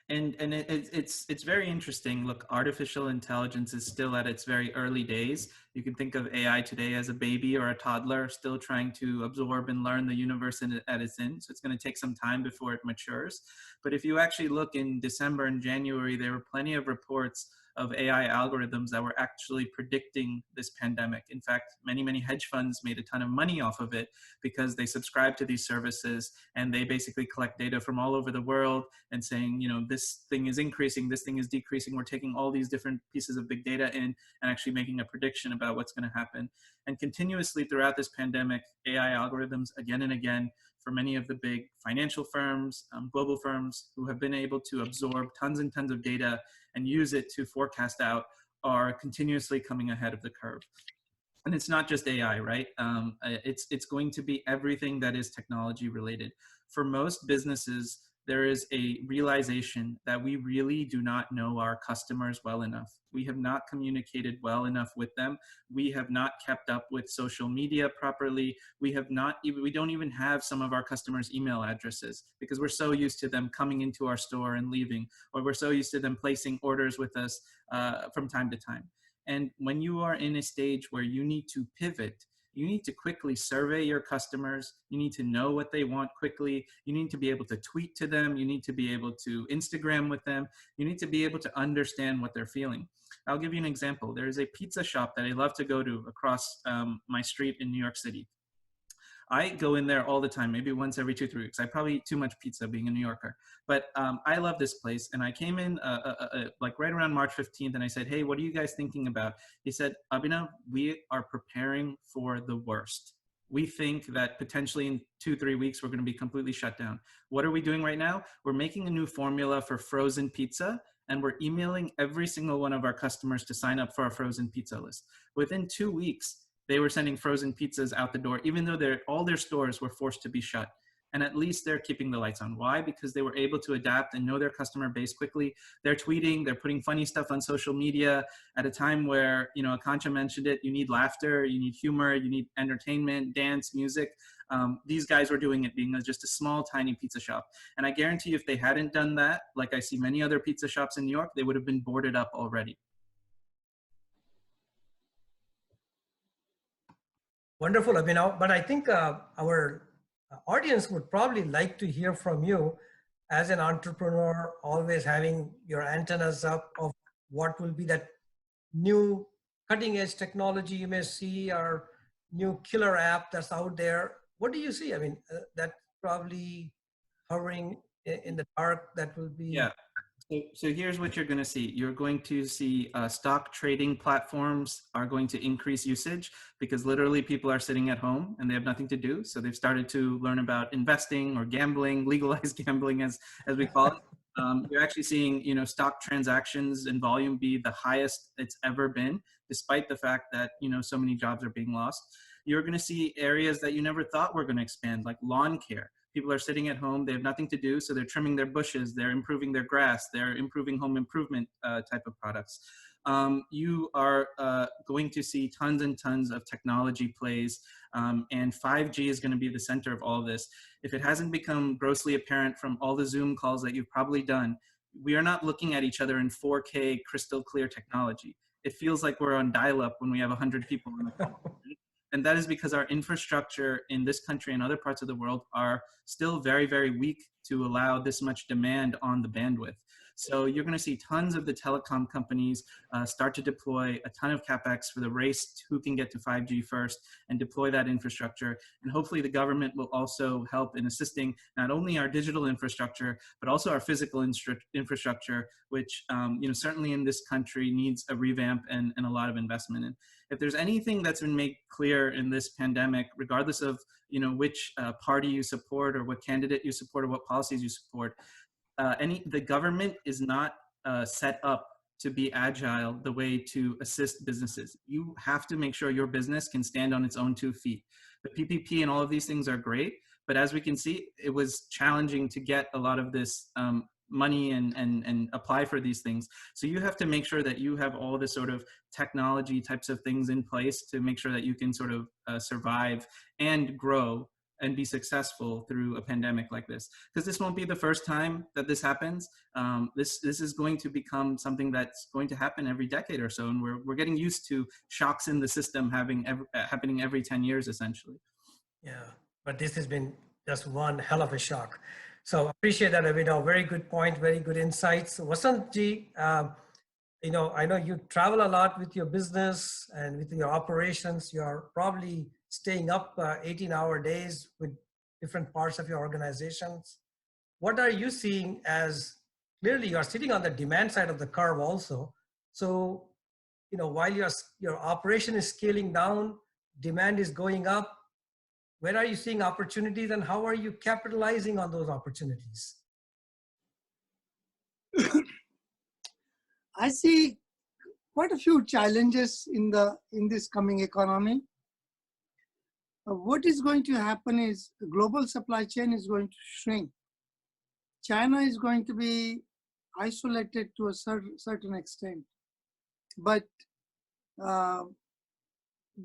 It's very interesting. Look, artificial intelligence is still at its very early days. You can think of AI today as a baby or a toddler still trying to absorb and learn the universe at its in. So it's going to take some time before it matures. But if you actually look in December and January, there were plenty of reports of AI algorithms that were actually predicting this pandemic. In fact, many hedge funds made a ton of money off of it because they subscribe to these services and they basically collect data from all over the world and saying, you know, this thing is increasing, this thing is decreasing. We're taking all these different pieces of big data in and actually making a prediction about what's going to happen. And continuously throughout this pandemic, AI algorithms again and again for many of the big financial firms, global firms who have been able to absorb tons and tons of data and use it to forecast out are continuously coming ahead of the curve. And it's not just AI, right? It's going to be everything that is technology related. For most businesses, there is a realization that we really do not know our customers well enough. We have not communicated well enough with them. We have not kept up with social media properly. We don't even have some of our customers' email addresses because we're so used to them coming into our store and leaving, or we're so used to them placing orders with us from time to time. And when you are in a stage where you need to pivot, you need to quickly survey your customers. You need to know what they want quickly. You need to be able to tweet to them. You need to be able to Instagram with them. You need to be able to understand what they're feeling. I'll give you an example. There is a pizza shop that I love to go to across my street in New York City. I go in there all the time, maybe once every 2-3 weeks. I probably eat too much pizza being a New Yorker, but I love this place. And I came in like right around March 15th and I said, hey, what are you guys thinking about? He said, Abhinav, we are preparing for the worst. We think that potentially in 2-3 weeks, we're going to be completely shut down. What are we doing right now? We're making a new formula for frozen pizza, and we're emailing every single one of our customers to sign up for our frozen pizza list. Within 2 weeks, they were sending frozen pizzas out the door, even though all their stores were forced to be shut. And at least they're keeping the lights on. Why? Because they were able to adapt and know their customer base quickly. They're tweeting, they're putting funny stuff on social media at a time where, you know, Akansha mentioned it, you need laughter, you need humor, you need entertainment, dance, music. These guys were doing it being just a small, tiny pizza shop. And I guarantee you if they hadn't done that, like I see many other pizza shops in New York, they would have been boarded up already. Wonderful, Abhinav. But I think our audience would probably like to hear from you as an entrepreneur, always having your antennas up of what will be that new cutting edge technology you may see or new killer app that's out there. What do you see? I mean, that probably hovering in the dark that will be. Yeah. So here's what you're going to see. You're going to see stock trading platforms are going to increase usage because literally people are sitting at home and they have nothing to do. So they've started to learn about investing or gambling, legalized gambling as we call it. You're actually seeing, you know, stock transactions and volume be the highest it's ever been, despite the fact that, you know, so many jobs are being lost. You're going to see areas that you never thought were going to expand, like lawn care. People are sitting at home, they have nothing to do, so they're trimming their bushes, they're improving their grass, they're improving home improvement type of products. You are going to see tons and tons of technology plays, and 5G is going to be the center of all of this. If it hasn't become grossly apparent from all the Zoom calls that you've probably done, we are not looking at each other in 4K crystal clear technology. It feels like we're on dial-up when we have 100 people on the call. And that is because our infrastructure in this country and other parts of the world are still very, very weak to allow this much demand on the bandwidth. So you're going to see tons of the telecom companies start to deploy a ton of CapEx for the race to who can get to 5G first and deploy that infrastructure. And hopefully the government will also help in assisting not only our digital infrastructure, but also our physical infrastructure, which you know, certainly in this country needs a revamp and a lot of investment in. If there's anything that's been made clear in this pandemic, regardless of, you know, which party you support or what candidate you support or what policies you support, the government is not set up to be agile the way to assist businesses. You have to make sure your business can stand on its own 2 feet. The PPP and all of these things are great, but as we can see, it was challenging to get a lot of this money and apply for these things. So you have to make sure that you have all the sort of technology types of things in place to make sure that you can sort of survive and grow and be successful through a pandemic like this, because this won't be the first time that this happens. This is going to become something that's going to happen every decade or so, and we're getting used to shocks in the system happening every 10 years essentially. Yeah, but this has been just one hell of a shock. So appreciate that, Abhinav. Very good point, very good insights. Vasantji, I know you travel a lot with your business and with your operations. You're probably staying up 18-hour days with different parts of your organizations. What are you seeing as, clearly you are sitting on the demand side of the curve also. So, while your operation is scaling down, demand is going up. Where are you seeing opportunities and how are you capitalizing on those opportunities? I see quite a few challenges in this coming economy. What is going to happen is the global supply chain is going to shrink. China is going to be isolated to a certain extent, but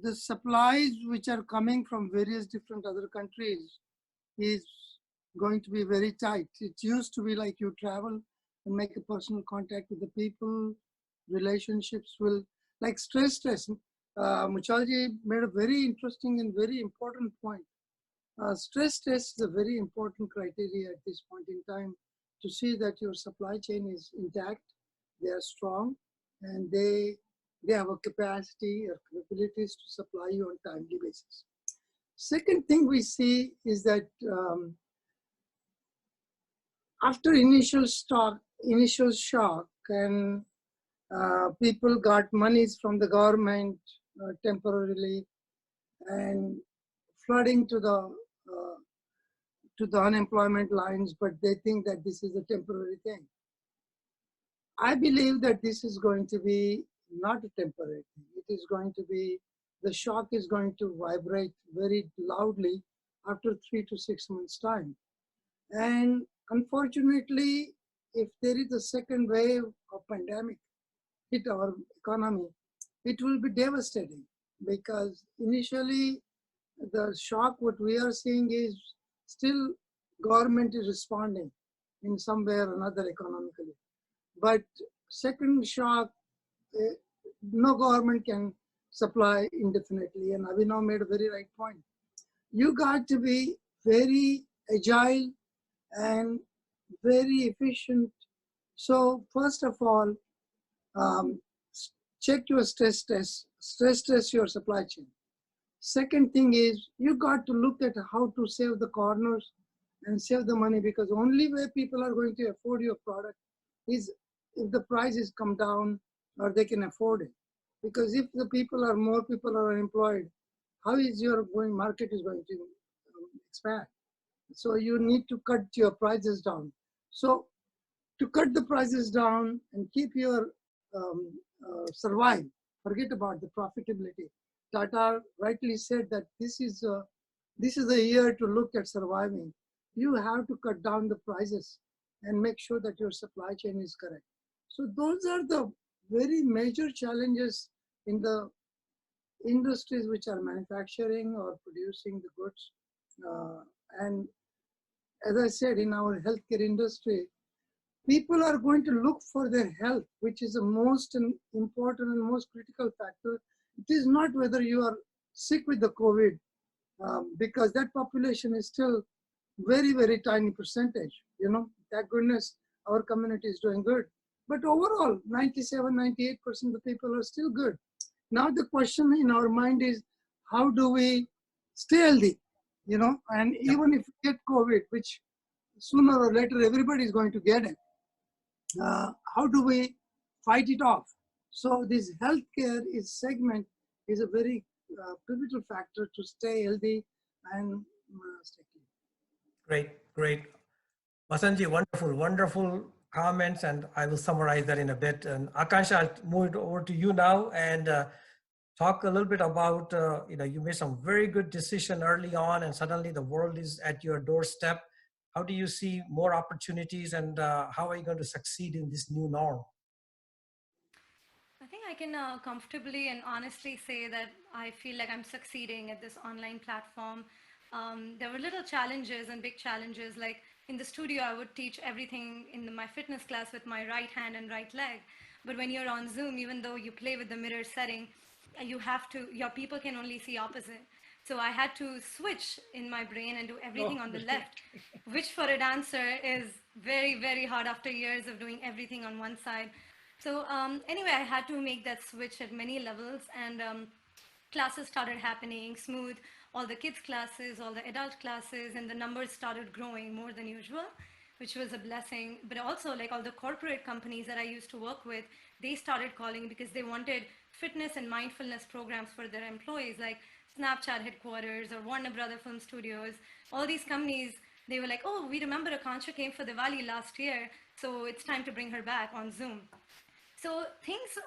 the supplies which are coming from various different other countries is going to be very tight. It used to be like you travel and make a personal contact with the people, relationships will, like stress test. Muchalji made a very interesting and very important point. Stress test is a very important criteria at this point in time to see that your supply chain is intact, they are strong, and they have a capacity or capabilities to supply you on a timely basis. Second thing we see is that after initial shock and people got monies from the government temporarily and flooding to the unemployment lines, but they think that this is a temporary thing. I believe that this is going to be not a temporary thing. It is going to be, the shock is going to vibrate very loudly after 3 to 6 months time. And unfortunately, if there is a second wave of pandemic hit our economy, it will be devastating, because initially the shock what we are seeing is still government is responding in some way or another economically. But second shock, no government can supply indefinitely. And Abhinav made a very right point. You got to be very agile and very efficient. So first of all, check your stress test your supply chain. Second thing is you got to look at how to save the corners and save the money, because only way people are going to afford your product is if the prices come down or they can afford it. Because if the more people are unemployed, how is your market is going to expand? So you need to cut your prices down. So to cut the prices down and keep your survive, forget about the profitability. Tata rightly said that this is a year to look at surviving. You have to cut down the prices and make sure that your supply chain is correct. So those are the very major challenges in the industries which are manufacturing or producing the goods. And as I said, in our healthcare industry, people are going to look for their health, which is the most important and most critical factor. It is not whether you are sick with the COVID, because that population is still very, very tiny percentage. Thank goodness our community is doing good. But overall, 97, 98% of the people are still good. Now the question in our mind is, how do we stay healthy? And even if we get COVID, which sooner or later everybody is going to get it, how do we fight it off? So this healthcare segment is a very pivotal factor to stay healthy and stay clean. Great. Vasantji, wonderful comments, and I will summarize that in a bit. And Akansha, I'll move it over to you now and talk a little bit about, you made some very good decision early on and suddenly the world is at your doorstep. How do you see more opportunities and how are you going to succeed in this new norm? I think I can comfortably and honestly say that I feel like I'm succeeding at this online platform. there were little challenges and big challenges. Like in the studio, I would teach everything in my fitness class with my right hand and right leg. But when you're on Zoom, even though you play with the mirror setting, you have to, your people can only see opposite. So I had to switch in my brain and do everything on the left, which for a dancer is very, very hard after years of doing everything on one side. So anyway, I had to make that switch at many levels, and classes started happening smooth, all the kids classes, all the adult classes, and the numbers started growing more than usual, which was a blessing. But also, like all the corporate companies that I used to work with, they started calling because they wanted fitness and mindfulness programs for their employees, like Snapchat headquarters or Warner Brother Film Studios. All these companies, they were like, oh, we remember Akansha came for Diwali last year, so it's time to bring her back on Zoom. So things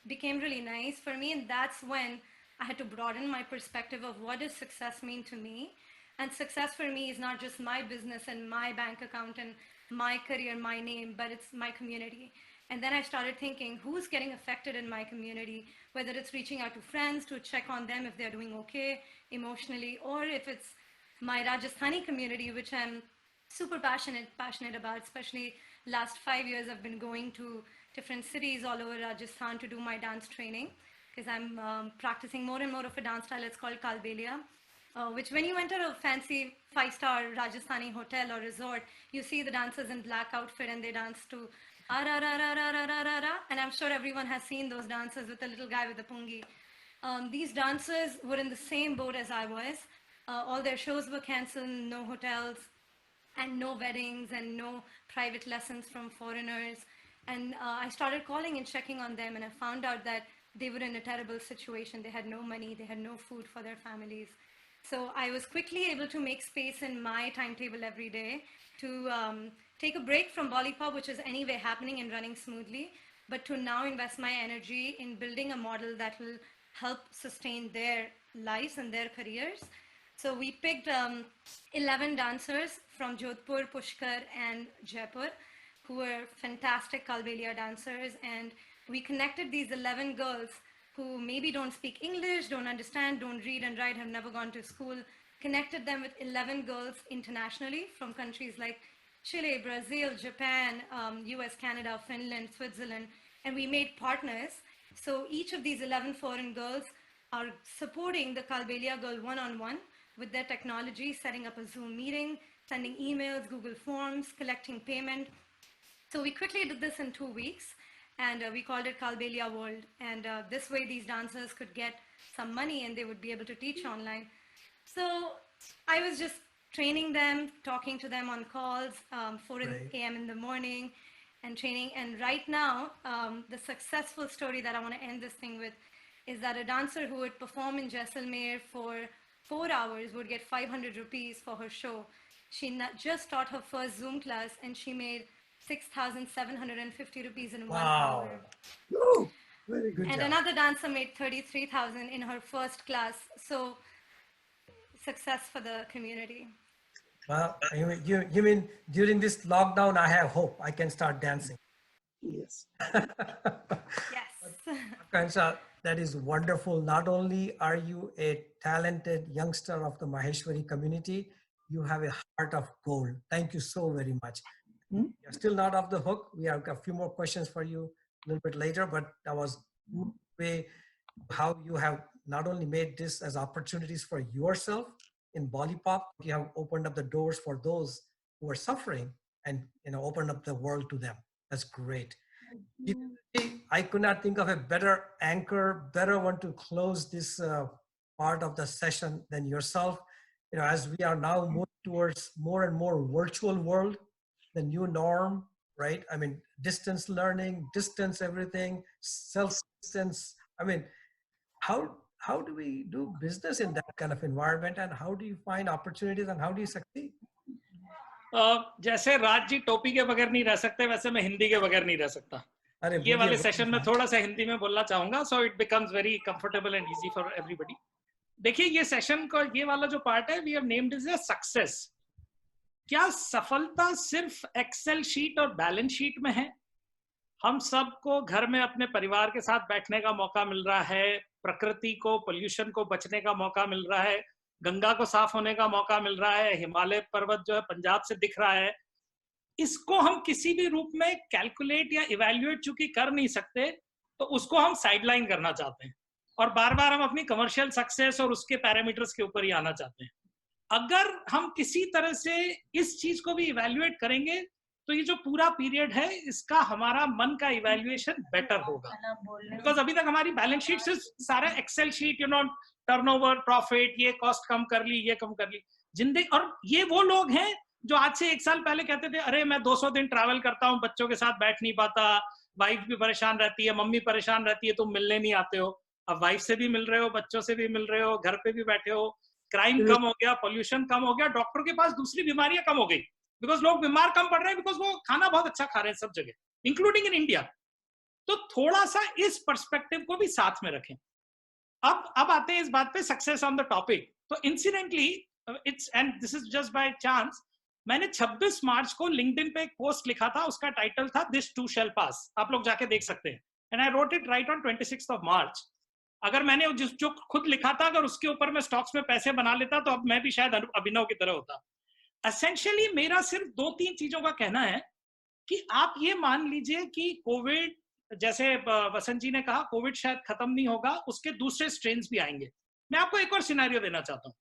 became really nice for me, and that's when I had to broaden my perspective of what does success mean to me. And success for me is not just my business and my bank account and my career, my name, but it's my community. And then I started thinking, who's getting affected in my community, whether it's reaching out to friends to check on them if they're doing okay emotionally, or if it's my Rajasthani community, which I'm super passionate about. Especially last 5 years, I've been going to different cities all over Rajasthan to do my dance training, because I'm practicing more and more of a dance style. It's called Kalbelia, which when you enter a fancy 5-star Rajasthani hotel or resort, you see the dancers in black outfit and they dance to "Ah, ra, ra, ra, ra, ra, ra, ra, ra." And I'm sure everyone has seen those dances with the little guy with the pungi. These dancers were in the same boat as I was. All their shows were canceled, no hotels, and no weddings, and no private lessons from foreigners. And I started calling and checking on them, and I found out that they were in a terrible situation. They had no money, they had no food for their families. So I was quickly able to make space in my timetable every day to take a break from Bollypop, which is anyway happening and running smoothly, but to now invest my energy in building a model that will help sustain their lives and their careers. So we picked 11 dancers from Jodhpur, Pushkar, and Jaipur, who were fantastic Kalbelia dancers. And we connected these 11 girls who maybe don't speak English, don't understand, don't read and write, have never gone to school, connected them with 11 girls internationally from countries like Chile, Brazil, Japan, US, Canada, Finland, Switzerland, and we made partners. So each of these 11 foreign girls are supporting the Kalbelia girl one-on-one with their technology, setting up a Zoom meeting, sending emails, Google Forms, collecting payment. So we quickly did this in 2 weeks, and we called it Kalbelia World. And this way these dancers could get some money and they would be able to teach online. So I was just training them, talking to them on calls, 4 a.m. in the morning, and training. And right now, the successful story that I want to end this thing with is that a dancer who would perform in Jaisalmer for 4 hours would get 500 rupees for her show. She just taught her first Zoom class and she made 6,750 rupees in 1 hour. Oh, very good. And another dancer made 33,000 in her first class. So success for the community. Well, you mean during this lockdown, I have hope I can start dancing. Yes. Yes. Akansha, that is wonderful. Not only are you a talented youngster of the Maheshwari community, you have a heart of gold. Thank you so very much. You're still not off the hook. We have a few more questions for you a little bit later, but that was way how you have not only made this as opportunities for yourself in Bollypop, you have opened up the doors for those who are suffering and opened up the world to them. That's great. I could not think of a better anchor, better one to close this part of the session than yourself. As we are now moving towards more and more virtual world, the new norm, right? I mean, distance learning, distance everything, self-distance. I mean, how do we do business in that kind of environment, and how do you find opportunities and how do you succeed? जैसे राज जी टोपी के बगैर नहीं रह सकते, वैसे मैं हिंदी के बगैर नहीं रह सकता. ये वाले सेशन में थोड़ा सा हिंदी में बोलना चाहूंगा, so it becomes very comfortable and easy for everybody. देखिए ये सेशन का ये वाला जो पार्ट है, we have named it as success. क्या सफलता सिर्फ एक्सेल शीट और बैलेंस शीट में है? हम सबको घर में अपने परिवार के साथ बैठने का मौका मिल रहा है, प्रकृति को, पोल्यूशन को बचने का मौका मिल रहा है, गंगा को साफ होने का मौका मिल रहा है, हिमालय पर्वत जो है पंजाब से दिख रहा है, इसको हम किसी भी रूप में कैलकुलेट या इवेल्युएट चूंकि कर नहीं सकते, तो उसको हम साइडलाइन करना चाहते हैं और बार बार हम अपनी कमर्शियल सक्सेस और उसके पैरामीटर्स के ऊपर ही आना चाहते हैं। अगर हम किसी तरह से इस चीज को भी इवेल्युएट करेंगे तो ये जो पूरा पीरियड है इसका हमारा मन का इवेल्युएशन बेटर होगा। बिकॉज अभी तक हमारी बैलेंस शीट से सारा एक्सेल शीट, टर्नओवर, प्रॉफिट, ये कॉस्ट कम कर ली, ये कम कर ली, जिंदगी। और ये वो लोग हैं जो आज से 1 साल पहले कहते थे अरे मैं 200 दिन ट्रैवल करता हूँ, बच्चों के साथ बैठ नहीं पाता, वाइफ भी परेशान रहती है, मम्मी परेशान रहती है, तुम मिलने नहीं आते हो। अब वाइफ से भी मिल रहे हो, बच्चों से भी मिल रहे हो, घर पे भी बैठे हो, क्राइम कम हो गया, पोल्यूशन कम हो गया, डॉक्टर के पास दूसरी बीमारियां कम हो गई, बिकॉज लोग बीमार कम पड़ रहे हैं, बिकॉज वो खाना बहुत अच्छा खा रहे हैं सब जगह, इंक्लूडिंग इन इंडिया। तो थोड़ा सा इस पर्सपेक्टिव को भी साथ में रखें। अब आते हैं इस बात पे, सक्सेस ऑन द टॉपिक। तो incidentally it's, and this is just by chance, मैंने 26 मार्च को लिंक्डइन पे एक पोस्ट लिखा था, उसका टाइटल था दिस टू शैल पास, आप लोग जाके देख सकते हैं। And I wrote it right on 26th of March। अगर मैंने जो खुद लिखा था, अगर उसके ऊपर मैं स्टॉक्स में पैसे बना लेता तो अब मैं भी शायद अभिनव की तरह होता। एसेंशियली मेरा सिर्फ 2-3 चीजों का कहना है कि आप ये मान लीजिए कि कोविड, जैसे वसंत जी ने कहा, कोविड शायद खत्म नहीं होगा, उसके दूसरे स्ट्रेन्स भी आएंगे। मैं आपको एक और सिनेरियो देना चाहता हूँ।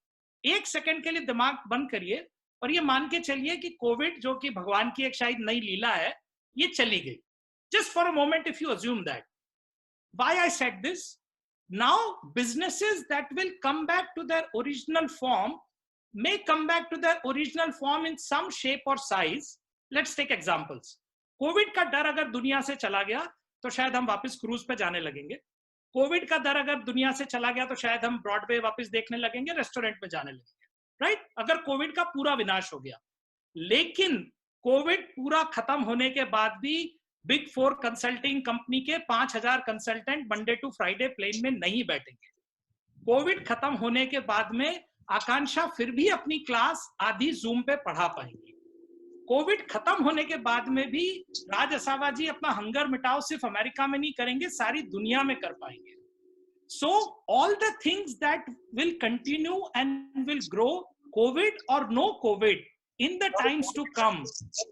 1 सेकंड के लिए दिमाग बंद करिए और ये मान के चलिए कि कोविड, जो कि भगवान की एक शायद नई लीला है, ये चली गई। Just for a moment if you assume that, why I said this, now businesses that will come back to their original form may come back to their original form in some shape or size. Let's take examples. Covid का डर अगर दुनिया से चला गया तो शायद हम वापस क्रूज पे जाने लगेंगे। कोविड का डर अगर दुनिया से चला गया तो शायद हम ब्रॉडवे वापस देखने लगेंगे, रेस्टोरेंट में जाने लगेंगे, राइट? अगर कोविड का पूरा विनाश हो गया। लेकिन कोविड पूरा खत्म होने के बाद भी बिग 4 कंसल्टिंग कंपनी के 5000 consultant Monday to Friday plane में नहीं बैठेंगे। कोविड खत्म होने के बाद में आकांक्षा फिर भी अपनी क्लास आधी जूम पे पढ़ा पाएंगी। कोविड खत्म होने के बाद में भी राज असावा जी अपना हंगर मिटाओ सिर्फ अमेरिका में नहीं करेंगे, सारी दुनिया में कर पाएंगे। So all the things that will continue and will grow, covid और no covid, in the times to come,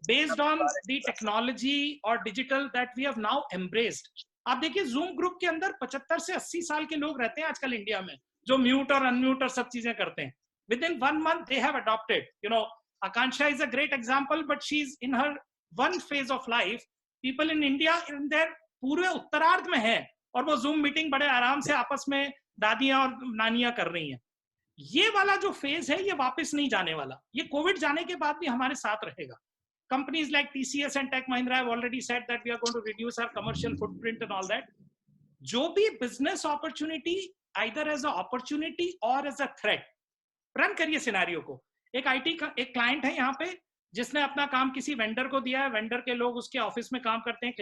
based on the technology or digital that we have now embraced. आप देखिए जूम ग्रुप के अंदर 75 से 80 साल के लोग रहते हैं आजकल इंडिया में, जो म्यूट और अनम्यूट और सब चीजें करते हैं। Within 1 month they have adopted. Akansha is a great example, but she's in her one phase of life. People in India in their पूरे उत्तरार्ध में है और वो जूम मीटिंग बड़े आराम से आपस में दादियां और नानियां कर रही हैं। ये वाला जो फेज है ये वापस नहीं जाने वाला, ये कोविड जाने के बाद भी हमारे साथ रहेगा। Companies like TCS and Tech Mahindra have already said that we are going to reduce our commercial footprint and all that. जो भी business opportunity either as an opportunity or as a threat, run करिए scenario को। एक एक client है यहाँ पे जिसने अपना काम किसी वेंडर को दिया है, वेंडर के लोग उसके ऑफिस में काम करते हैं,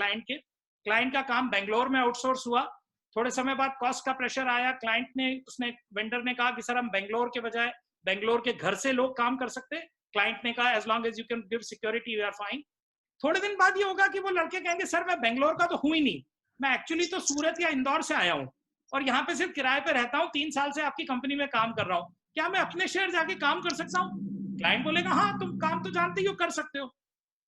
क्लाइंट का काम बेंगलोर में आउटसोर्स हुआ। थोड़े समय बाद कॉस्ट का प्रेशर आया, वेंडर ने कहा कि सर हम बेंगलोर के बजाय बेंगलोर के घर से लोग काम कर सकते हैं। क्लाइंट ने कहा as long as you can give security we are fine. थोड़े दिन बाद ये होगा कि वो लड़के कहेंगे सर मैं बेंगलोर का तो हूं ही नहीं, मैं एक्चुअली तो सूरत या इंदौर से आया हूँ और यहाँ पे सिर्फ किराए पे रहता हूँ, 3 साल से आपकी कंपनी में काम कर रहा हूँ, क्या मैं अपने शहर जाके काम कर सकता हूँ? क्लाइंट बोलेगा हाँ तुम काम तो जानते ही हो, कर सकते हो।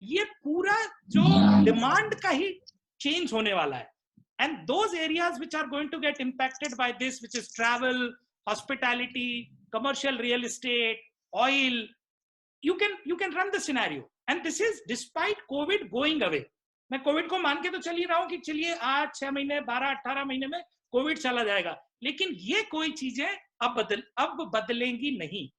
ये पूरा जो डिमांड का ही चेंज होने वाला है। And those areas which are going to get impacted by this, which is travel, hospitality, commercial real estate, oil, you can run the scenario. And this is despite COVID going away. मैं Covid को मान के तो चल ही रहा हूँ कि चलिए आज 6 महीने 12-18 महीने में कोविड चला जाएगा, लेकिन ये कोई चीजें अब बदलेंगी नहीं।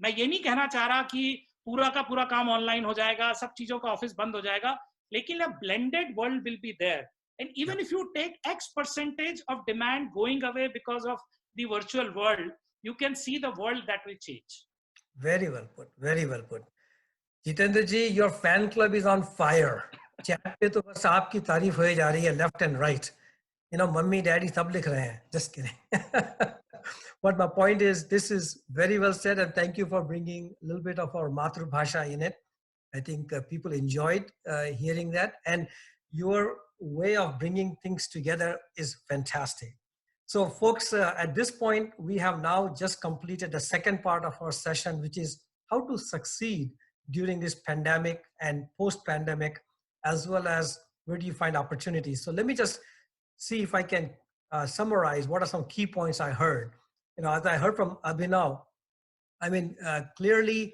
मैं ये नहीं कहना चाह रहा कि पूरा का पूरा काम ऑनलाइन हो जाएगा, सब चीजों का ऑफिस बंद हो जाएगा, लेकिन a blended world will be there. And even if you take X percentage of demand going away because of the virtual world, you can see the world that will change. Very well put. Very well put. Jitendra ji, your fan club is on fire. Chat पे तो बस आपकी तारीफ हो जा रही है left and right. Mummy daddy सब लिख रहे हैं. Just kidding. But my point is, this is very well said, and thank you for bringing a little bit of our Matru Bhasha in it. I think people enjoyed hearing that, and your way of bringing things together is fantastic. So folks, at this point, we have now just completed the second part of our session, which is how to succeed during this pandemic and post-pandemic, as well as where do you find opportunities. So let me just see if I can summarize what are some key points I heard. As I heard from Abhinav, clearly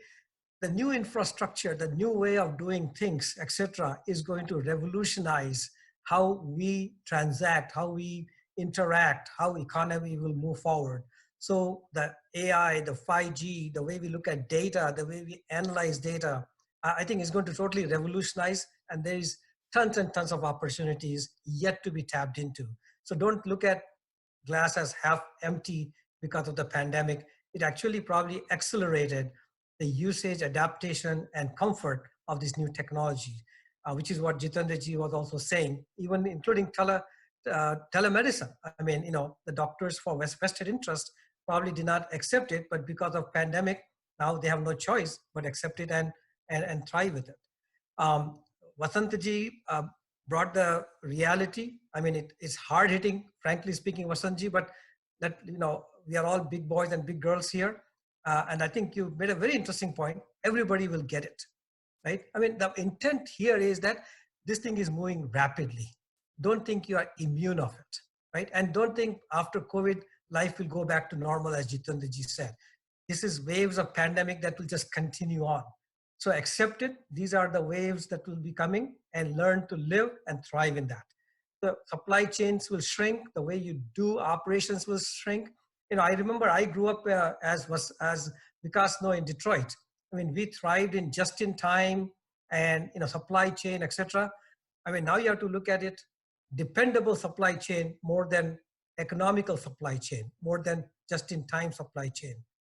the new infrastructure, the new way of doing things, etc., is going to revolutionize how we transact, how we interact, how economy will move forward. So the AI, the 5G, the way we look at data, the way we analyze data, I think is going to totally revolutionize, and there is tons and tons of opportunities yet to be tapped into. So don't look at glass as half empty because of the pandemic. It actually probably accelerated the usage, adaptation, and comfort of this new technology, which is what Jitendraji was also saying, even including telemedicine. The doctors for vested interest probably did not accept it, but because of pandemic, now they have no choice but accept it and thrive with it. Vasantaji brought the reality. It's hard hitting, frankly speaking, Vasantji, but that, we are all big boys and big girls here. And I think you made a very interesting point. Everybody will get it, right? The intent here is that this thing is moving rapidly. Don't think you are immune of it, right? And don't think after COVID, life will go back to normal, as Jitendraji said. This is waves of pandemic that will just continue on. So accept it. These are the waves that will be coming, and learn to live and thrive in that. The supply chains will shrink. The way you do operations will shrink. I remember I grew up as Vikas know in Detroit. We thrived in just in time and supply chain, etc. Now you have to look at it, dependable supply chain more than economical supply chain, more than just in time supply chain,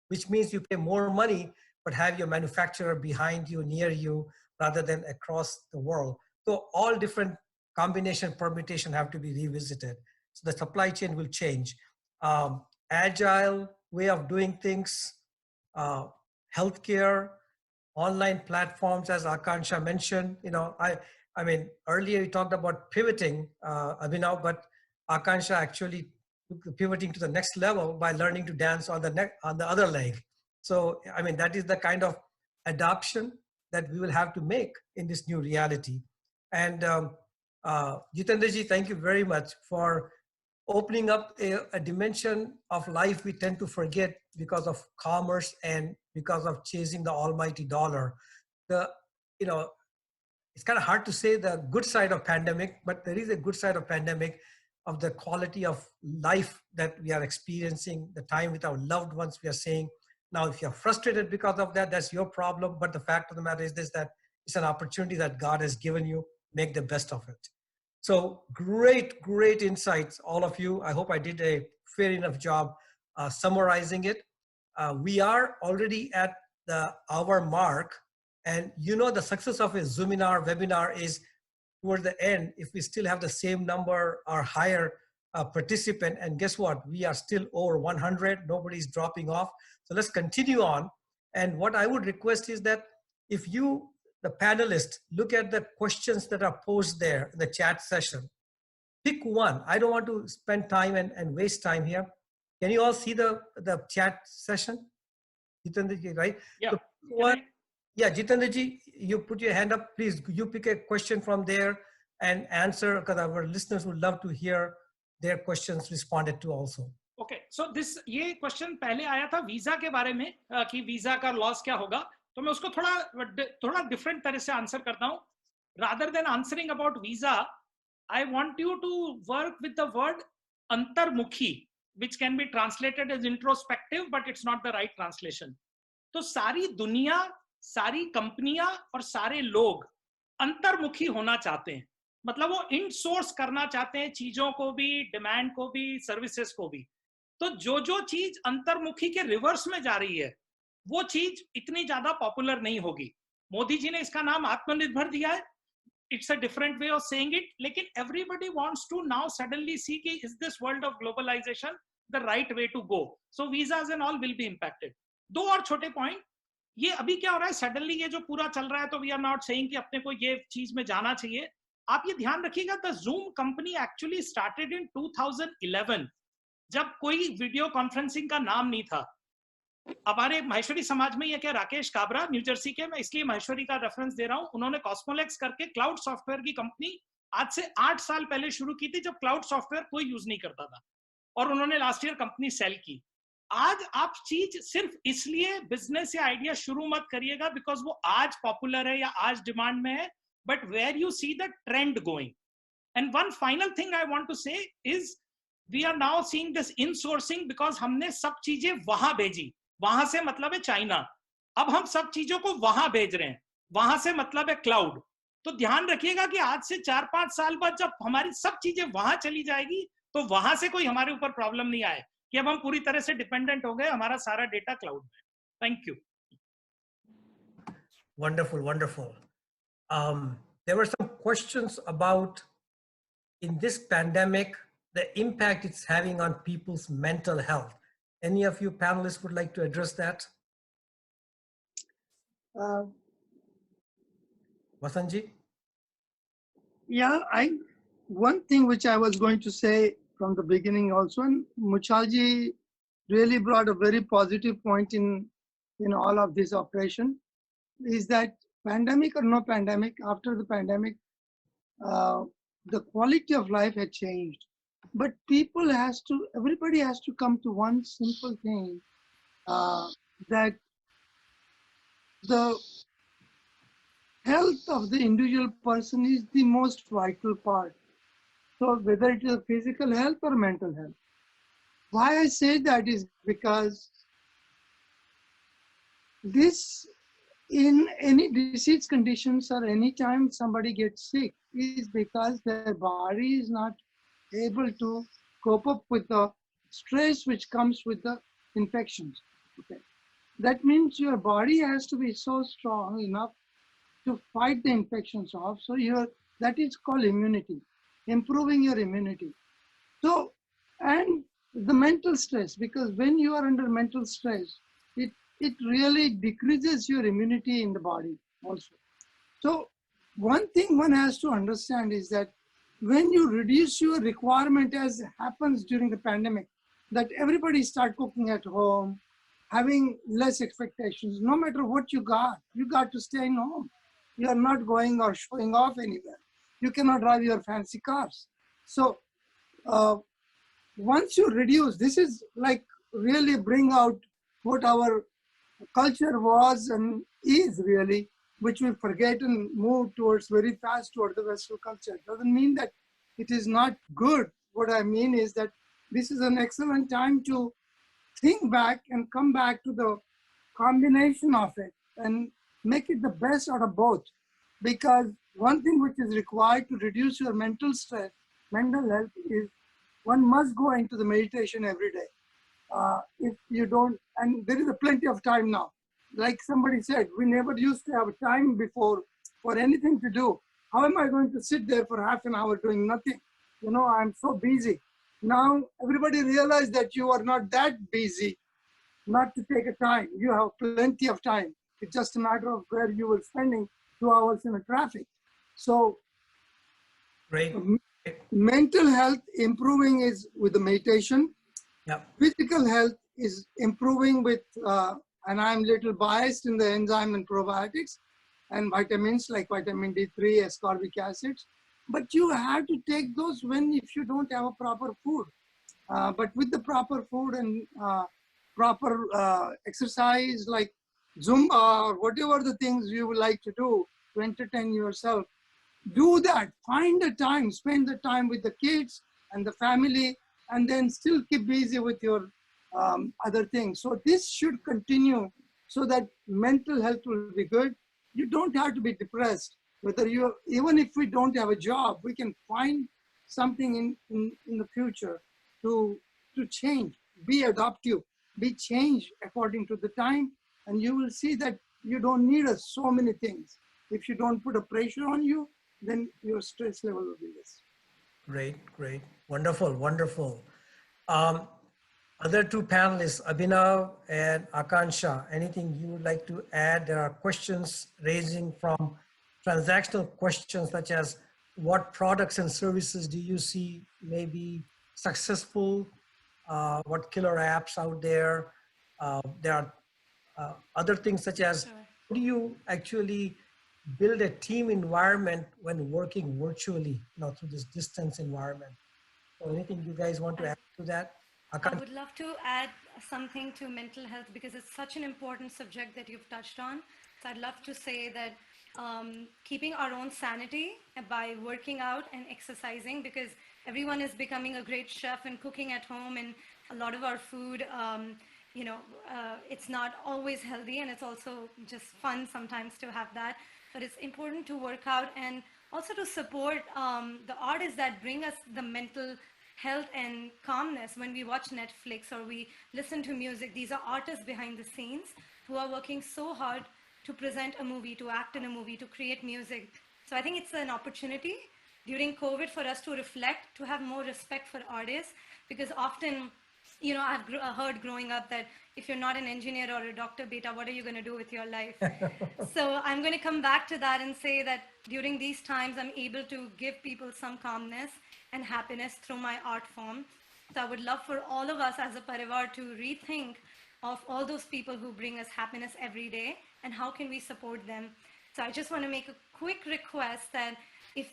which means you pay more money, but have your manufacturer behind you, near you, rather than across the world. So all different combination, permutation have to be revisited. So the supply chain will change. Agile way of doing things, healthcare, online platforms, as Akansha mentioned. Earlier you talked about pivoting, Abhinav, but Akansha actually took pivoting to the next level by learning to dance on the other leg. So, that is the kind of adoption that we will have to make in this new reality. And Jitendraji, thank you very much for opening up a dimension of life we tend to forget because of commerce and because of chasing the almighty dollar. It's kind of hard to say the good side of pandemic, but there is a good side of pandemic, of the quality of life that we are experiencing, the time with our loved ones we are saying. Now, if you're frustrated because of that, that's your problem. But the fact of the matter is this, that it's an opportunity that God has given you. Make the best of it. So great insights, all of you. I hope I did a fair enough job summarizing it. We are already at the hour mark, and the success of a Zoominar webinar is toward the end, if we still have the same number or higher participant, and guess what? We are still over 100, nobody's dropping off. So let's continue on. And what I would request is that if you, the panelists, look at the questions that are posed there in the chat session. Pick one. I don't want to spend time and waste time here. Can you all see the chat session? Jitendraji, right? Yeah. So one, yeah, Jitendraji, you put your hand up. Please, you pick a question from there and answer, because our listeners would love to hear their questions responded to also. Okay, so ये question पहले आया था visa के बारे में कि visa का loss क्या होगा, तो मैं उसको थोड़ा डिफरेंट तरह से आंसर करता हूं. Rather than answering about visa, I want you to work with the word अंतर्मुखी, which can be translated as introspective, but it's not the right translation. तो सारी दुनिया, सारी कंपनियां और सारे लोग अंतर्मुखी होना चाहते हैं. मतलब वो इनसोर्स करना चाहते हैं चीजों को भी, डिमांड को भी, सर्विसेज को भी. तो जो चीज अंतर्मुखी के रिवर्स में जा रही है, वो चीज इतनी ज्यादा पॉपुलर नहीं होगी. मोदी जी ने इसका नाम आत्मनिर्भर दिया है. It's a different way of saying it, लेकिन everybody wants to now suddenly see कि is this world of globalization the right way to go? So visas and all will be impacted. दो और छोटे पॉइंट. ये अभी क्या हो रहा है, सडनली ये जो पूरा चल रहा है, तो वी आर नॉट सेइंग कि अपने को ये चीज में जाना चाहिए. आप ये ध्यान रखिएगा, the Zoom company actually started in 2011 जब कोई वीडियो कॉन्फ्रेंसिंग का नाम नहीं था, हमारे माहेश्वरी समाज में ये क्या राकेश काबरा न्यू जर्सी के, मैं इसलिए माहेश्वरी का रेफरेंस दे रहा हूं, उन्होंने कॉस्मोलेक्स करके क्लाउड सॉफ्टवेयर की कंपनी आज से 8 साल पहले शुरू की थी, जब क्लाउड सॉफ्टवेयर कोई यूज नहीं करता था, और उन्होंने लास्ट ईयर कंपनी सेल की। आज आप चीज सिर्फ इसलिए बिजनेस या आइडिया शुरू मत करिएगा बिकॉज वो आज पॉपुलर है या आज डिमांड में है, but where you see the trend going. And one final thing I want to say is we are now seeing this insourcing, because हमने सब चीजें वहां भेजी, वहां से मतलब है चाइना, अब हम सब चीजों को वहां भेज रहे हैं, वहां से मतलब है क्लाउड। तो ध्यान रखिएगा कि आज से 4-5 साल बाद जब हमारी सब चीजें वहां चली जाएगी, तो वहां से कोई हमारे ऊपर प्रॉब्लम नहीं आए कि अब हम पूरी तरह से डिपेंडेंट हो गए, हमारा सारा डेटा क्लाउड में। Thank you. Wonderful, wonderful. There were some questions about, in this pandemic, the impact it's having on people's mental health. Any of you panelists would like to address that? Vasanji? Yeah, one thing which I was going to say from the beginning also, and Muchalji really brought a very positive point in all of this operation, is that pandemic or no pandemic, after the pandemic, the quality of life had changed. But everybody has to come to one simple thing, that the health of the individual person is the most vital part. So whether it is physical health or mental health. Why I say that is because this, in any disease conditions or any time somebody gets sick, is because their body is not able to cope up with the stress which comes with the infections. Okay. That means your body has to be so strong enough to fight the infections off. So that is called immunity, improving your immunity. So, and the mental stress, because when you are under mental stress, it really decreases your immunity in the body also. So one thing one has to understand is that when you reduce your requirement, as happens during the pandemic, that everybody start cooking at home, having less expectations, no matter what you got to stay in home. You are not going or showing off anywhere. You cannot drive your fancy cars. So once you reduce, this is like really bring out what our culture was and is really, which we forget and move towards very fast toward the Western culture. Doesn't mean that it is not good. What I mean is that this is an excellent time to think back and come back to the combination of it and make it the best out of both. Because one thing which is required to reduce your mental stress, mental health, is one must go into the meditation every day. If you don't, and there is a plenty of time now. Like somebody said, we never used to have time before for anything to do. How am I going to sit there for half an hour doing nothing? You know, I'm so busy. Now everybody realized that you are not that busy not to take a time. You have plenty of time. It's just a matter of where you were spending 2 hours in the traffic. So Great. Mental health improving is with the meditation. Yeah. Physical health is improving with, and I'm a little biased in the enzyme and probiotics and vitamins like vitamin D3, ascorbic acids. But you have to take those if you don't have a proper food. But with the proper food and proper exercise like Zumba or whatever the things you would like to do to entertain yourself, do that. Find the time, spend the time with the kids and the family, and then still keep busy with your other things. So this should continue so that mental health will be good. You don't have to be depressed. Even if we don't have a job, we can find something in the future to change, be adaptive, be changed according to the time, and you will see that you don't need so many things. If you don't put a pressure on you, then your stress level will be less. Great, great. Wonderful, wonderful. Other two panelists, Abhinav and Akansha, anything you would like to add? There are questions ranging from transactional questions such as what products and services do you see may be successful what killer apps out there. There are other things such as Sure. how do you actually build a team environment when working virtually, through this distance environment. So anything you guys want to add to that? I would love to add something to mental health because it's such an important subject that you've touched on. So I'd love to say that keeping our own sanity by working out and exercising, because everyone is becoming a great chef and cooking at home, and a lot of our food, it's not always healthy, and it's also just fun sometimes to have that. But it's important to work out and also to support the artists that bring us the mental health and calmness when we watch Netflix or we listen to music. These are artists behind the scenes who are working so hard to present a movie, to act in a movie, to create music. So I think it's an opportunity during COVID for us to reflect, to have more respect for artists, because often, I've heard growing up that if you're not an engineer or a doctor, beta, what are you going to do with your life? So I'm going to come back to that and say that during these times, I'm able to give people some calmness and happiness through my art form. So I would love for all of us as a Parivar to rethink of all those people who bring us happiness every day and how can we support them. So I just want to make a quick request that if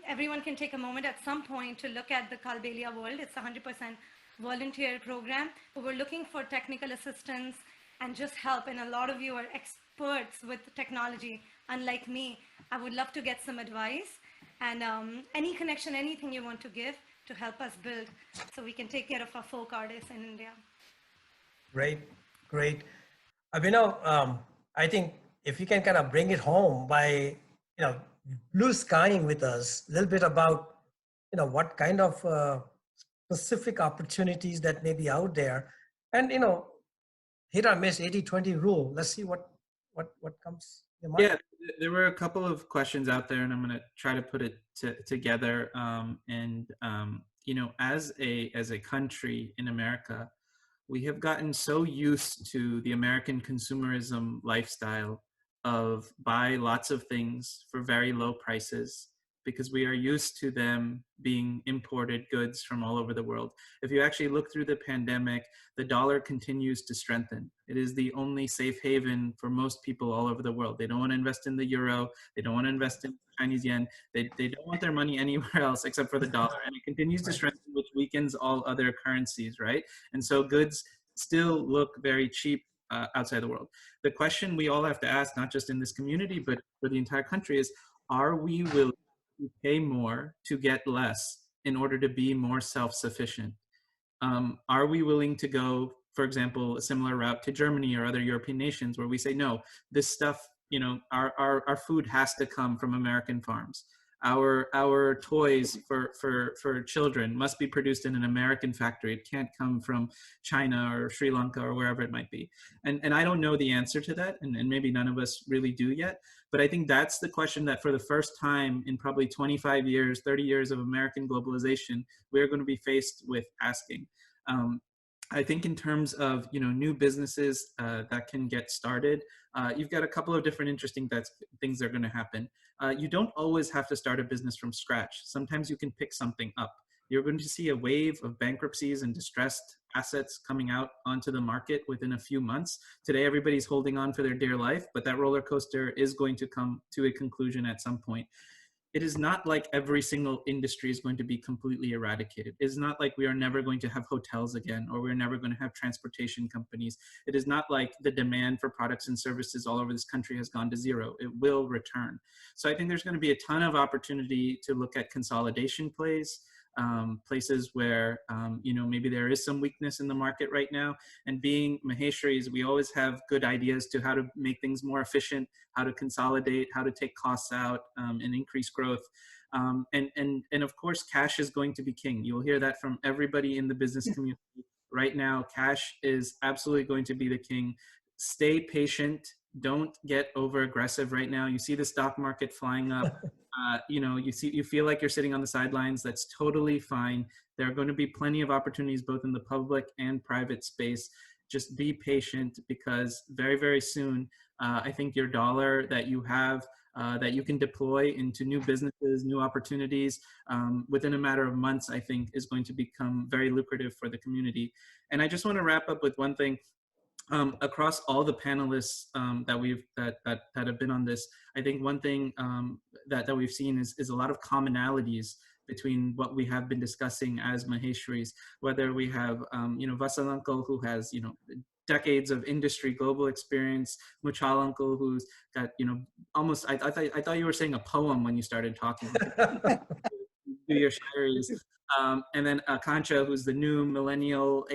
everyone can take a moment at some point to look at the Kalbelia World. It's 100% volunteer program, but we're looking for technical assistance and just help. And a lot of you are experts with technology, unlike me. I would love to get some advice and any connection, anything you want to give to help us build so we can take care of our folk artists in India. Great, great. I think if you can kind of bring it home by, blue skying with us a little bit about, what kind of specific opportunities that may be out there, and hit or miss 80-20 rule. Let's see what comes to your mind. Yeah, there were a couple of questions out there, and I'm going to try to put it together. As a country in America, we have gotten so used to the American consumerism lifestyle of buy lots of things for very low prices because we are used to them being imported goods from all over the world. If you actually look through the pandemic, the dollar continues to strengthen. It is the only safe haven for most people all over the world. They don't want to invest in the euro. They don't want to invest in Chinese yen. They don't want their money anywhere else except for the dollar. And it continues to strengthen, which weakens all other currencies, right? And so goods still look very cheap outside the world. The question we all have to ask, not just in this community, but for the entire country is, are we willing to pay more to get less in order to be more self-sufficient? Are we willing to go, for example, a similar route to Germany or other European nations where we say, no, this stuff, our food has to come from American farms. Our toys for children must be produced in an American factory. It can't come from China or Sri Lanka or wherever it might be. And I don't know the answer to that, and maybe none of us really do yet. But I think that's the question that for the first time in probably 25 years, 30 years of American globalization, we're going to be faced with asking. I think in terms of new businesses that can get started, you've got a couple of different interesting things that are going to happen. You don't always have to start a business from scratch. Sometimes you can pick something up. You're going to see a wave of bankruptcies and distressed assets coming out onto the market within a few months. Today, everybody's holding on for their dear life, but that roller coaster is going to come to a conclusion at some point. It is not like every single industry is going to be completely eradicated. It is not like we are never going to have hotels again, or we're never going to have transportation companies. It is not like the demand for products and services all over this country has gone to zero. It will return. So I think there's going to be a ton of opportunity to look at consolidation plays, places where maybe there is some weakness in the market right now. And being Maheshwaris, we always have good ideas to how to make things more efficient, how to consolidate, how to take costs out, and increase growth. And of course, cash is going to be king. You'll hear that from everybody in the business community right now. Cash is absolutely going to be the king. Stay patient. Don't get over aggressive right now. You see the stock market flying up. You feel like you're sitting on the sidelines. That's totally fine. There are going to be plenty of opportunities both in the public and private space. Just be patient, because very, very soon, I think your dollar that you have that you can deploy into new businesses, new opportunities within a matter of months, I think is going to become very lucrative for the community. And I just want to wrap up with one thing. Across all the panelists that have been on this, I think one thing that we've seen is a lot of commonalities between what we have been discussing as Maheshwaris. Whether we have Vasant uncle, who has decades of industry global experience, Muchal uncle, who's got almost I thought you were saying a poem when you started talking. Do your shaires. And then Kancha, who's the new millennial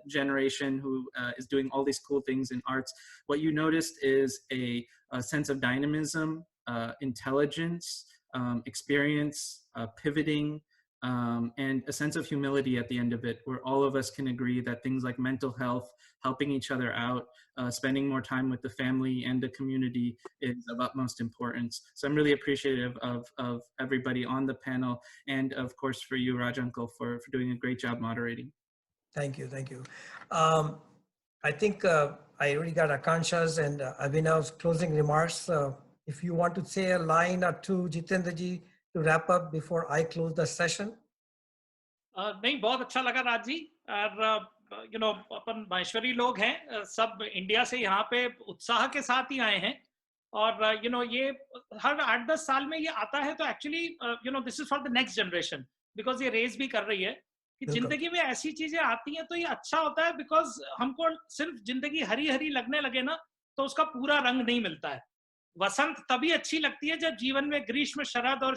generation, who is doing all these cool things in arts. What you noticed is a sense of dynamism, intelligence, experience, pivoting, and a sense of humility at the end of it, where all of us can agree that things like mental health, helping each other out, spending more time with the family and the community is of utmost importance. So I'm really appreciative of everybody on the panel, and of course for you, Raj Uncle, for doing a great job moderating. Thank you, thank you. I think I already got Akansha's and Abhinav's closing remarks. If you want to say a line or two, Jitendra ji, to wrap up before I close the session. नहीं, बहुत अच्छा लगा राज जी। और अपन माहेश्वरी लोग हैं, सब India से यहाँ पे उत्साह के साथ ही आए हैं। और ये हर 8-10 साल में ये आता है, तो actually this is for the next generation, because ये रेस भी कर रही है कि जिंदगी में ऐसी चीजें आती हैं तो ये अच्छा होता है, बिकॉज हमको सिर्फ जिंदगी हरी हरी लगने लगे ना तो उसका पूरा रंग नहीं मिलता है। वसंत तभी अच्छी लगती है जब जीवन में ग्रीष्म, शरद और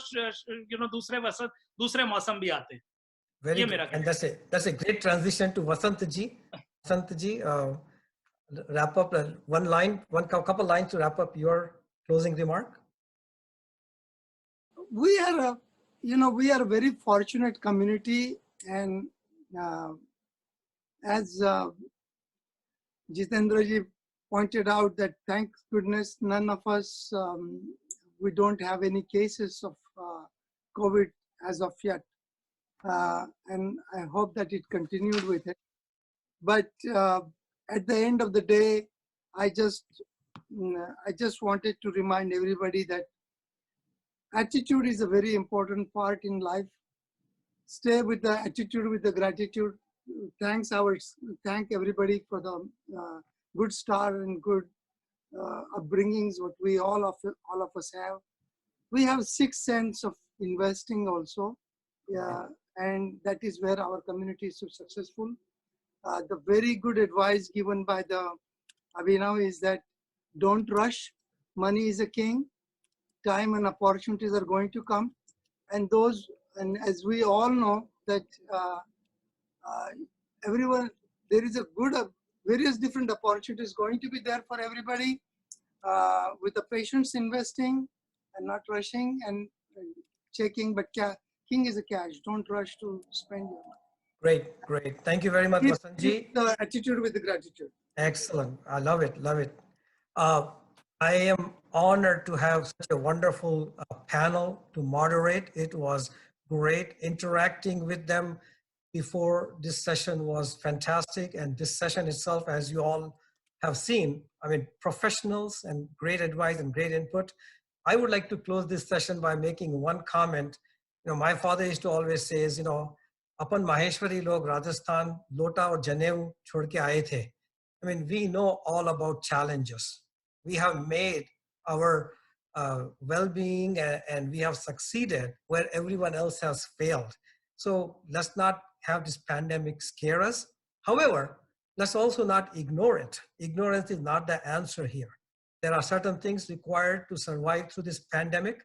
दूसरे मौसम भी आते हैं। Very good. And that's a great transition to Vasant ji. Vasant ji, wrap up couple lines to wrap up your closing remark. We are a very fortunate community, and as Jitendra ji pointed out, that thank goodness none of us, we don't have any cases of COVID as of yet. And I hope that it continued with it. But at the end of the day, I just wanted to remind everybody that attitude is a very important part in life. Stay with the attitude, with the gratitude. Thank everybody for the good start and good upbringings what we all of us have. We have 6 cents of investing also. Yeah. And that is where our community is so successful. The very good advice given by the Abhinav is that don't rush. Money is a king. Time and opportunities are going to come. And as we all know that everyone, there is various different opportunities going to be there for everybody, with the patience investing and not rushing and checking, but king is a cash. Don't rush to spend your money. Great. Thank you very much, Vasant ji. The attitude with the gratitude. Excellent. I love it. I am honored to have such a wonderful panel to moderate. It was great interacting with them before. This session was fantastic, and this session itself, as you all have seen, I mean, professionals and great advice and great input. I would like to close this session by making one comment. My father used to always say, "Apan Maheshwari log Rajasthan lota aur janev chhod ke aaye the." I mean, we know all about challenges. We have made our well-being and we have succeeded where everyone else has failed. So let's not have this pandemic scare us. However, let's also not ignore it. Ignorance is not the answer here. There are certain things required to survive through this pandemic,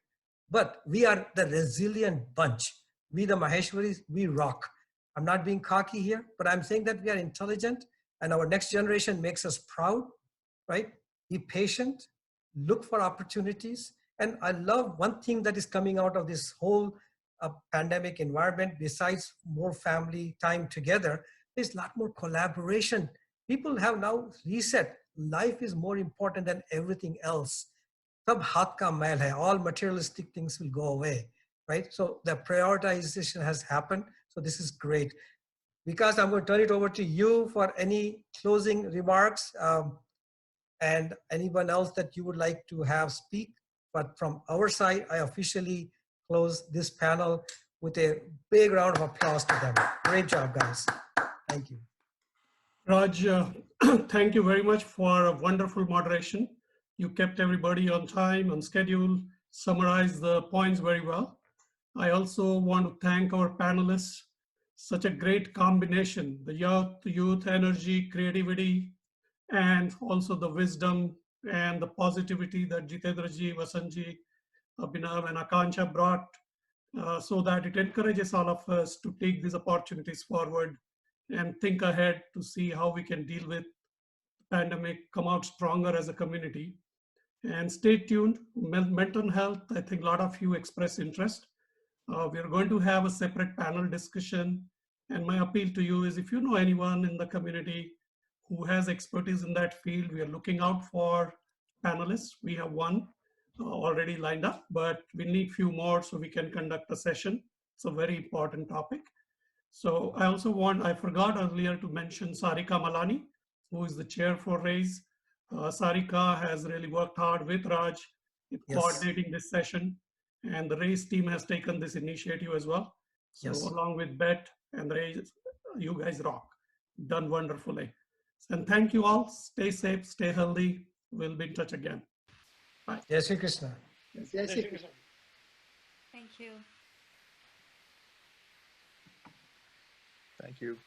but we are the resilient bunch. We, the Maheshwaris, we rock. I'm not being cocky here, but I'm saying that we are intelligent and our next generation makes us proud, right? Be patient, look for opportunities. And I love one thing that is coming out of this whole pandemic environment, besides more family time together, there's a lot more collaboration. People have now reset. Life is more important than everything else. Sab haath ka mail hai. All materialistic things will go away, right? So the prioritization has happened. So this is great. Vikas, I'm going to turn it over to you for any closing remarks, and anyone else that you would like to have speak But from our side, I officially close this panel with a big round of applause to them. Great job, guys. Thank you. Raj, thank you very much for a wonderful moderation. You kept everybody on time, on schedule, summarized the points very well. I also want to thank our panelists. Such a great combination, the youth energy, creativity, and also the wisdom and the positivity that Jitendraji, Vasanji, Abhinav, and Akanksha brought, so that it encourages all of us to take these opportunities forward and think ahead to see how we can deal with the pandemic, come out stronger as a community. And stay tuned. Mental health, I think a lot of you express interest. We are going to have a separate panel discussion. And my appeal to you is, if you know anyone in the community who has expertise in that field, we are looking out for panelists. We have one already lined up, but we need few more so we can conduct a session. It's a very important topic. So I forgot earlier to mention Sarika Malani, who is the chair for RAISE. Sarika has really worked hard with Raj in coordinating this session, and the RAISE team has taken this initiative as well. So along with Bet and RAISE, you guys rock, done wonderfully. And thank you all. Stay safe, stay healthy. We'll be in touch again. Bye. Jai Shri Krishna. Jai Shri Krishna. Thank you. Thank you.